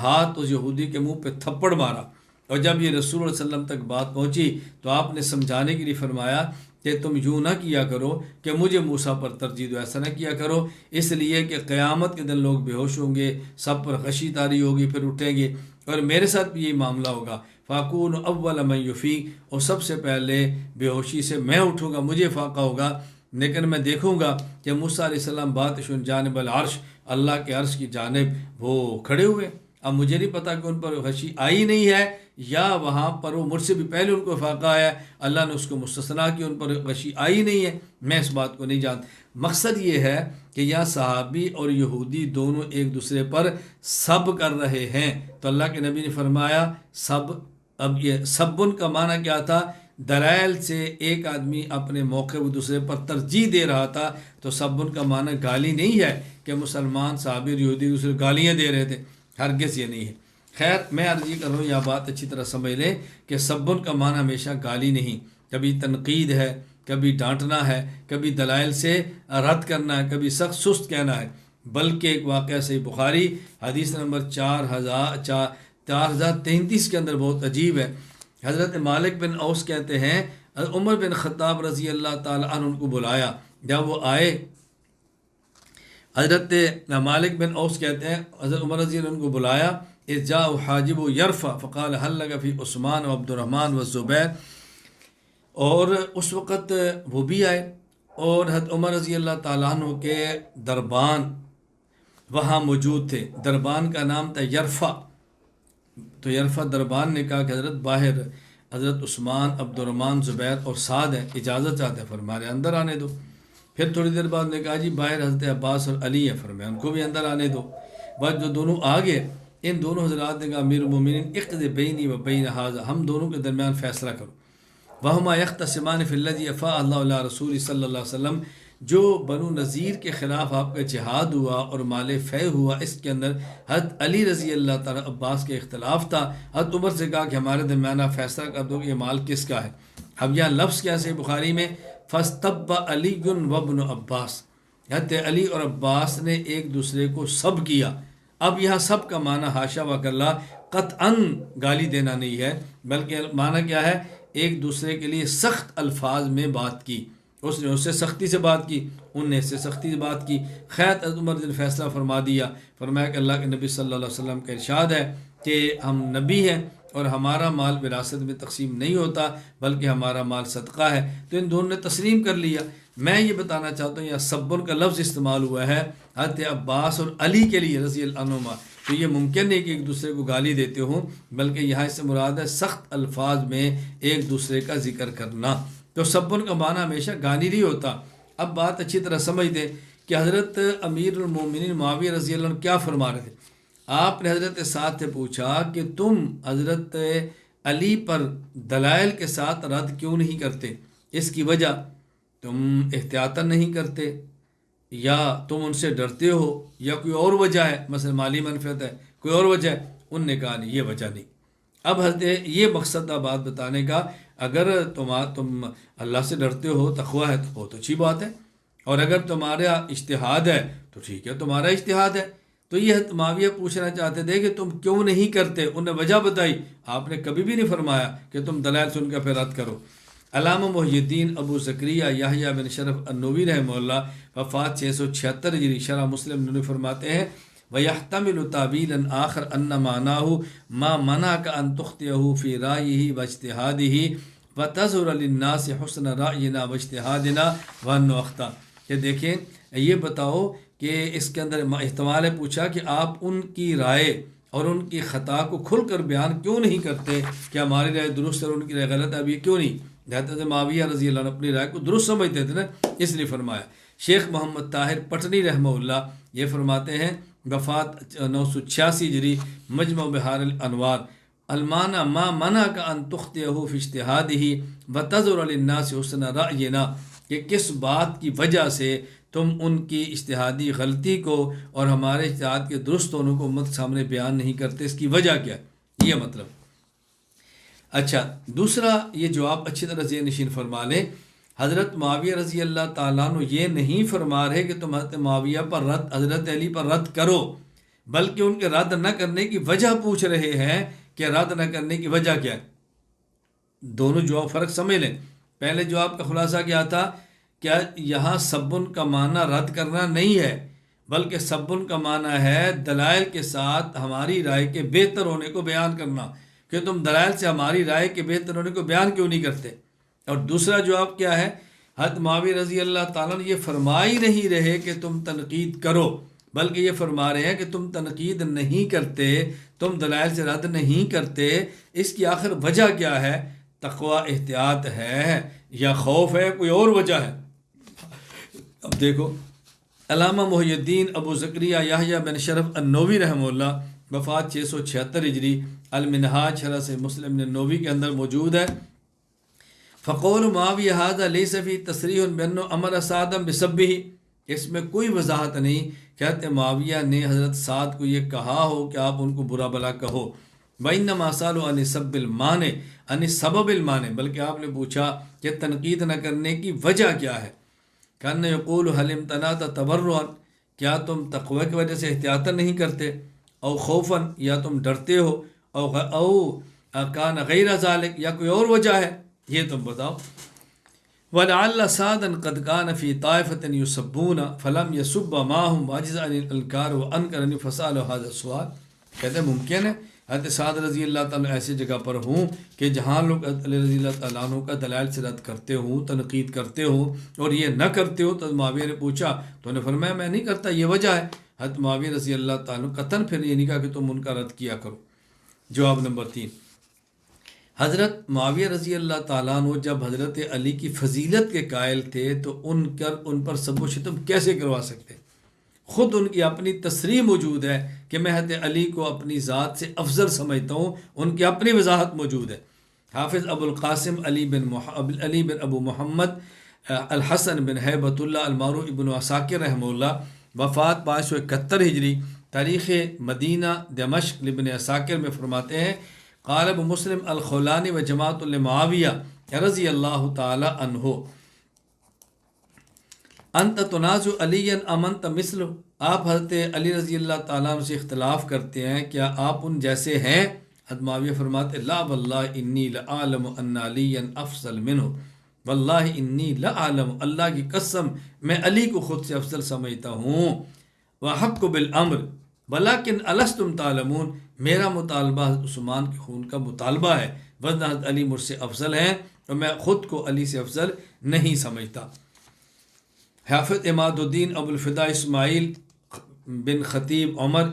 ہاتھ اس یہودی کے منہ پہ تھپڑ مارا، اور جب یہ رسول اللہ صلی اللہ علیہ وسلم تک بات پہنچی تو آپ نے سمجھانے کے لیے فرمایا کہ تم یوں نہ کیا کرو کہ مجھے موسیٰ پر ترجیح دو، ایسا نہ کیا کرو، اس لیے کہ قیامت کے دن لوگ بے ہوش ہوں گے، سب پر غشی طاری ہوگی، پھر اٹھیں گے، اور میرے ساتھ بھی یہی معاملہ ہوگا، فاکون اول من یفیق، اور سب سے پہلے بے ہوشی سے میں اٹھوں گا، مجھے فاقہ ہوگا، لیکن میں دیکھوں گا کہ موسیٰ علیہ السلام باتشن جانب العرش، اللہ کے عرش کی جانب وہ کھڑے ہوئے۔ اب مجھے نہیں پتا کہ ان پر غشی آئی نہیں ہے یا وہاں پر وہ مجھ سے بھی پہلے ان کو فاقہ آیا، اللہ نے اس کو مستثنا کی، ان پر غشی آئی نہیں ہے، میں اس بات کو نہیں جانتا۔ مقصد یہ ہے کہ یہاں صحابی اور یہودی دونوں ایک دوسرے پر سب کر رہے ہیں، تو اللہ کے نبی نے فرمایا سب۔ اب یہ سبن کا معنی کیا تھا؟ دلائل سے ایک آدمی اپنے موقع کو دوسرے پر ترجیح دے رہا تھا، تو سبن کا معنی گالی نہیں ہے کہ مسلمان صحابی اور یہودی دوسرے گالیاں دے رہے تھے، ہرگز یہ نہیں ہے۔ خیر میں عرض یہ کر رہا ہوں، یہ بات اچھی طرح سمجھ لیں کہ سبن کا معنی ہمیشہ گالی نہیں، کبھی تنقید ہے، کبھی ڈانٹنا ہے، کبھی دلائل سے رد کرنا ہے، کبھی سخت سست کہنا ہے، بلکہ ایک واقعہ صحیح بخاری حدیث نمبر 4033 کے اندر بہت عجیب ہے۔ حضرت مالک بن اوس کہتے ہیں عمر بن خطاب رضی اللہ تعالی عنہ ان کو بلایا، جب وہ آئے حضرت مالک بن اوس کہتے ہیں حضرت عمر رضی اللہ عنہ کو بلایا، اذ جاء حاجب یرفع فقال هل لك في عثمان و عبد الرحمن و زبیر، اور اس وقت وہ بھی آئے اور حضرت عمر رضی اللہ تعالیٰ عنہ کے دربان وہاں موجود تھے، دربان کا نام تھا یرفع، تو یرفع دربان نے کہا کہ حضرت باہر حضرت عثمان، عبد الرحمن، زبیر اور سعد ہیں، اجازت چاہتے ہیں، فرمایا اندر آنے دو۔ پھر تھوڑی دیر بعد نے کہا جی باہر حضرت عباس اور علی ہیں، فرمایا ان کو بھی اندر آنے دو۔ بعد جو دونوں آگے، ان دونوں حضرات نے کہا امیر المومنین اقض بینی و بین ھذا، ہم دونوں کے درمیان فیصلہ کرو۔ وہما یختصمان فی الذی افاء اللہ علی رسول صلی اللہ علیہ وسلم، جو بنو نذیر کے خلاف آپ کا جہاد ہوا اور مال فیح ہوا، اس کے اندر حضرت علی رضی اللہ تعالیٰ عباس کے اختلاف تھا، حضرت عمر سے کہا کہ ہمارے درمیان آپ فیصلہ کر دو کہ یہ مال کس کا ہے۔ اب یہاں لفظ کیا ہے بخاری میں فاستب علی وابن عباس، حضرت علی اور عباس نے ایک دوسرے کو سب کیا۔ اب یہاں سب کا معنی حاشا وکلا قطعاً گالی دینا نہیں ہے، بلکہ معنی کیا ہے؟ ایک دوسرے کے لیے سخت الفاظ میں بات کی، اس نے اس سے سختی سے بات کی، ان نے اس سے سختی سے بات کی۔ خیر حضرت عمر نے فیصلہ فرما دیا، فرمایا کہ اللہ کے نبی صلی اللہ علیہ وسلم کا ارشاد ہے کہ ہم نبی ہیں اور ہمارا مال وراثت میں تقسیم نہیں ہوتا بلکہ ہمارا مال صدقہ ہے۔ تو ان دونوں نے تسلیم کر لیا۔ میں یہ بتانا چاہتا ہوں یہاں سبن کا لفظ استعمال ہوا ہے حضرت عباس اور علی کے لیے رضی اللہ عنہما، تو یہ ممکن نہیں کہ ایک دوسرے کو گالی دیتے ہوں، بلکہ یہاں اس سے مراد ہے سخت الفاظ میں ایک دوسرے کا ذکر کرنا۔ تو سبن کا معنی ہمیشہ گالی نہیں ہوتا۔ اب بات اچھی طرح سمجھ دیں کہ حضرت امیر المومنین معاویہ رضی اللہ عنہ کیا فرما رہے تھے۔ آپ نے حضرت سعد سے پوچھا کہ تم حضرت علی پر دلائل کے ساتھ رد کیوں نہیں کرتے؟ اس کی وجہ تم احتیاطاً نہیں کرتے، یا تم ان سے ڈرتے ہو، یا کوئی اور وجہ ہے، مثلا مالی منفعت ہے، کوئی اور وجہ ہے؟ ان نے کہا نہیں، یہ وجہ نہیں۔ اب حضرت یہ مقصد تھا بات بتانے کا، اگر تم اللہ سے ڈرتے ہو، تقویٰ ہے، تو بہت اچھی بات ہے، اور اگر تمہارا اجتہاد ہے تو ٹھیک ہے، تمہارا اجتہاد ہے۔ تو یہ حضرت معاویہ پوچھنا چاہتے تھے کہ تم کیوں نہیں کرتے؟ انہوں نے وجہ بتائی، آپ نے کبھی بھی نہیں فرمایا کہ تم دلائل سن کر پھر رد کرو۔ علامہ محی الدین ابو زکریا یحییٰ بن شرف النووی رحمہ اللہ، وفات 676 ہجری، شرح مسلم نووی فرماتے ہیں وَيَحْتَمِلُ تَعْوِيلًا آخر أَنَّ مَعْنَاهُ مَا مَنَعَكَ أَن تُخْطِئَهُ فِي رَأْيِهِ وَاجْتِهَادِهِ وَتَظْهُرَ لِلنَّاسِ حُسْنَ رَأْيِنَا وَاجْتِهَادِنَا وَأَنَّهُ أَخْطَأَ، کہ دیکھیں یہ بتاؤ کہ اس کے اندر احتمال ہے، پوچھا کہ آپ ان کی رائے اور ان کی خطا کو کھل کر بیان کیوں نہیں کرتے کہ ہماری رائے درست ہے اور ان کی رائے غلط ہے؟ اب یہ کیوں نہیں؟ حضرت معاویہ رضی اللہ عنہ اپنی رائے کو درست سمجھتے تھے نا، اس لیے فرمایا۔ شیخ محمد طاہر پٹنی رحمہ اللہ یہ فرماتے ہیں، وفات 986 ہجری، مجمع بحار الانوار، المعنی ما منعک ان تخطئہ فی اجتہادہ وتظہر للناس حسن رأینا، کہ کس بات کی وجہ سے تم ان کی اجتہادی غلطی کو اور ہمارے اجتہاد کے درست ہونے کو امت سامنے بیان نہیں کرتے، اس کی وجہ کیا ہے؟ یہ مطلب۔ اچھا، دوسرا یہ جواب اچھی طرح ذہن نشین فرما لیں، حضرت معاویہ رضی اللہ تعالیٰ عنہ یہ نہیں فرما رہے کہ تم حضرت معاویہ پر رد، حضرت علی پر رد کرو، بلکہ ان کے رد نہ کرنے کی وجہ پوچھ رہے ہیں کہ رد نہ کرنے کی وجہ کیا ہے۔ دونوں جواب فرق سمجھ لیں۔ پہلے جواب کا خلاصہ کیا تھا؟ کیا یہاں سبن کا معنی رد کرنا نہیں ہے، بلکہ سبن کا معنی ہے دلائل کے ساتھ ہماری رائے کے بہتر ہونے کو بیان کرنا، کہ تم دلائل سے ہماری رائے کے بہتر ہونے کو بیان کیوں نہیں کرتے۔ اور دوسرا جواب کیا ہے؟ حضرت معاویہ رضی اللہ تعالیٰ نے یہ فرما ہی نہیں رہے کہ تم تنقید کرو، بلکہ یہ فرما رہے ہیں کہ تم تنقید نہیں کرتے، تم دلائل سے رد نہیں کرتے، اس کی آخر وجہ کیا ہے؟ تقوی، احتیاط ہے، یا خوف ہے، کوئی اور وجہ ہے؟ اب دیکھو، علامہ محی الدین ابو زکریا یحییٰ بن شرف النووی رحمہ اللہ، وفات 676 ہجری، المنہاج شرح سے مسلم نووی کے اندر موجود ہے۔ فقول معاویہ ھذا لیس فی تصریح بانہ امر سعدا بسبہ، اس میں کوئی وضاحت نہیں کہ معاویہ نے حضرت سعد کو یہ کہا ہو کہ آپ ان کو برا بلا کہو۔ وانما سالوا عن سب المانع عن سبب المانع، بلکہ آپ نے پوچھا کہ تنقید نہ کرنے کی وجہ کیا ہے۔ کان یقول هل امتنعت تبرعا، کیا تم تقوی کی وجہ سے احتیاطاً نہیں کرتے، او خوفا، یا تم ڈرتے ہو، او کان غیر ذلك، یا کوئی اور وجہ ہے، یہ تم بتاؤ۔ ولعل سعدا قد كان في طائفة يسبون فلم يسب معهم واجز عن الانکار وانکر فسأل هذا السؤال، کہتے ہیں ممکن ہے حضرت سعد رضی اللہ تعالیٰ ایسی جگہ پر ہوں کہ جہاں لوگ علی رضی اللہ تعالیٰ عنہ کا دلائل سے رد کرتے ہوں، تنقید کرتے ہوں، اور یہ نہ کرتے ہو، تو معاویہ نے پوچھا تو انہیں فرمایا میں نہیں کرتا، یہ وجہ ہے۔ حضرت معاویہ رضی اللہ تعالیٰ قطعاً پھر یہ نہیں کہا کہ تم ان کا رد کیا کرو۔ جواب نمبر 3، حضرت معاویہ رضی اللہ تعالیٰ عنہ جب حضرت علی کی فضیلت کے قائل تھے تو ان پر سب و شتم کیسے کروا سکتے؟ خود ان کی اپنی تصریح موجود ہے کہ میں حضرت علی کو اپنی ذات سے افضل سمجھتا ہوں، ان کی اپنی وضاحت موجود ہے۔ حافظ ابو القاسم علی بن ابو محمد الحسن بن ہیبت اللہ المعروف ابن عساکر رحمہ اللہ، وفات 571 ہجری، تاریخ مدینہ دمشق ابن عساکر میں فرماتے ہیں قال ابو مسلم الخولانی و جماعت لمعاویہ رضی اللہ تعالی عنہ انت تنازع علی امنت مثل، آپ حضرت علی رضی اللہ تعالیٰ عنہ سے اختلاف کرتے ہیں، کیا آپ ان جیسے ہیں؟ حضرت معاویہ فرماتے لا واللہ انی لعالم ان علی افضل منہ، واللہ انی لعالم، اللہ کی قسم میں علی کو خود سے افضل سمجھتا ہوں، وحق بالامر ولیکن الستم تعلمون، میرا مطالبہ حضرت عثمان کے خون کا مطالبہ ہے، ورنہ حضرت علی مجھ سے افضل ہیں اور میں خود کو علی سے افضل نہیں سمجھتا۔ حافظ عماد الدین ابو الفدا اسماعیل بن خطیب عمر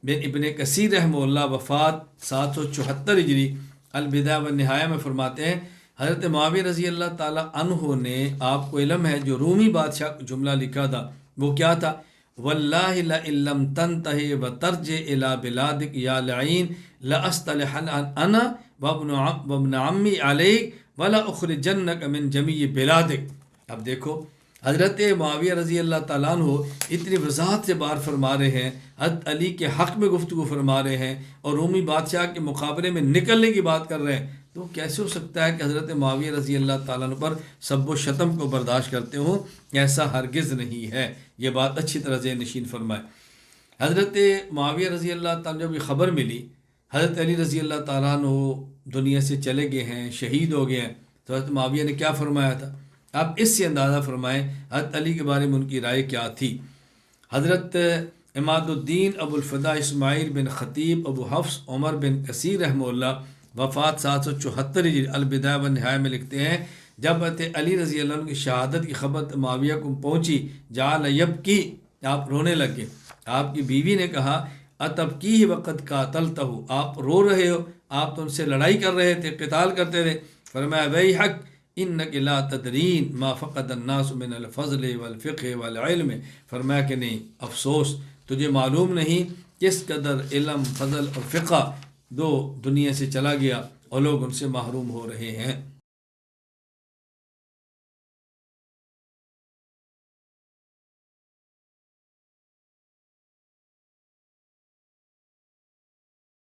بن ابن کثیر رحمہ اللہ، وفات 774 ہجری، البدایہ والنہایہ میں فرماتے ہیں حضرت معاویہ رضی اللہ تعالیٰ عنہ نے، آپ کو علم ہے، جو رومی بادشاہ کو جملہ لکھا تھا وہ کیا تھا؟ واللہ لئن لم تنتہی وترجع الی بلادک یا لعین لاصطلحن انا وابن عمی علیک ولا اخرجنک من جمیع بلادک۔ اب دیکھو حضرت معاویہ رضی اللہ تعالیٰ عنہ اتنی وضاحت سے بات فرما رہے ہیں، حضرت علی کے حق میں گفتگو فرما رہے ہیں اور رومی بادشاہ کے مقابلے میں نکلنے کی بات کر رہے ہیں، تو کیسے ہو سکتا ہے کہ حضرت معاویہ رضی اللہ تعالیٰ عنہ پر سب و شتم کو برداشت کرتے ہوں؟ ایسا ہرگز نہیں ہے، یہ بات اچھی طرح ذہن نشین فرمائے۔ حضرت معاویہ رضی اللہ تعالیٰ جب یہ خبر ملی حضرت علی رضی اللہ تعالیٰ عنہ دنیا سے چلے گئے ہیں، شہید ہو گئے ہیں، تو حضرت معاویہ نے کیا فرمایا تھا؟ آپ اس سے اندازہ فرمائیں حضرت علی کے بارے میں ان کی رائے کیا تھی۔ حضرت عماد الدین ابو الفدا اسماعیل بن خطیب ابو حفص عمر بن کثیر رحمہ اللہ وفات 774 البدایہ والنہایہ میں لکھتے ہیں، جب حضرت علی رضی اللہ عنہ کی شہادت کی خبر معاویہ کو پہنچی جعل یبکی، آپ رونے لگے۔ آپ کی بیوی نے کہا اتبکی وقت قاتلتہ، آپ رو رہے ہو، آپ تو ان سے لڑائی کر رہے تھے، قتال کرتے تھے۔ فرمایا ویحک انک لا تدرین ما فقد الناس من الفضل والفقہ والعلم، فرمایا کہ نہیں، افسوس، تجھے معلوم نہیں کس قدر علم، فضل اور فقہ دو دنیا سے چلا گیا اور لوگ ان سے محروم ہو رہے ہیں۔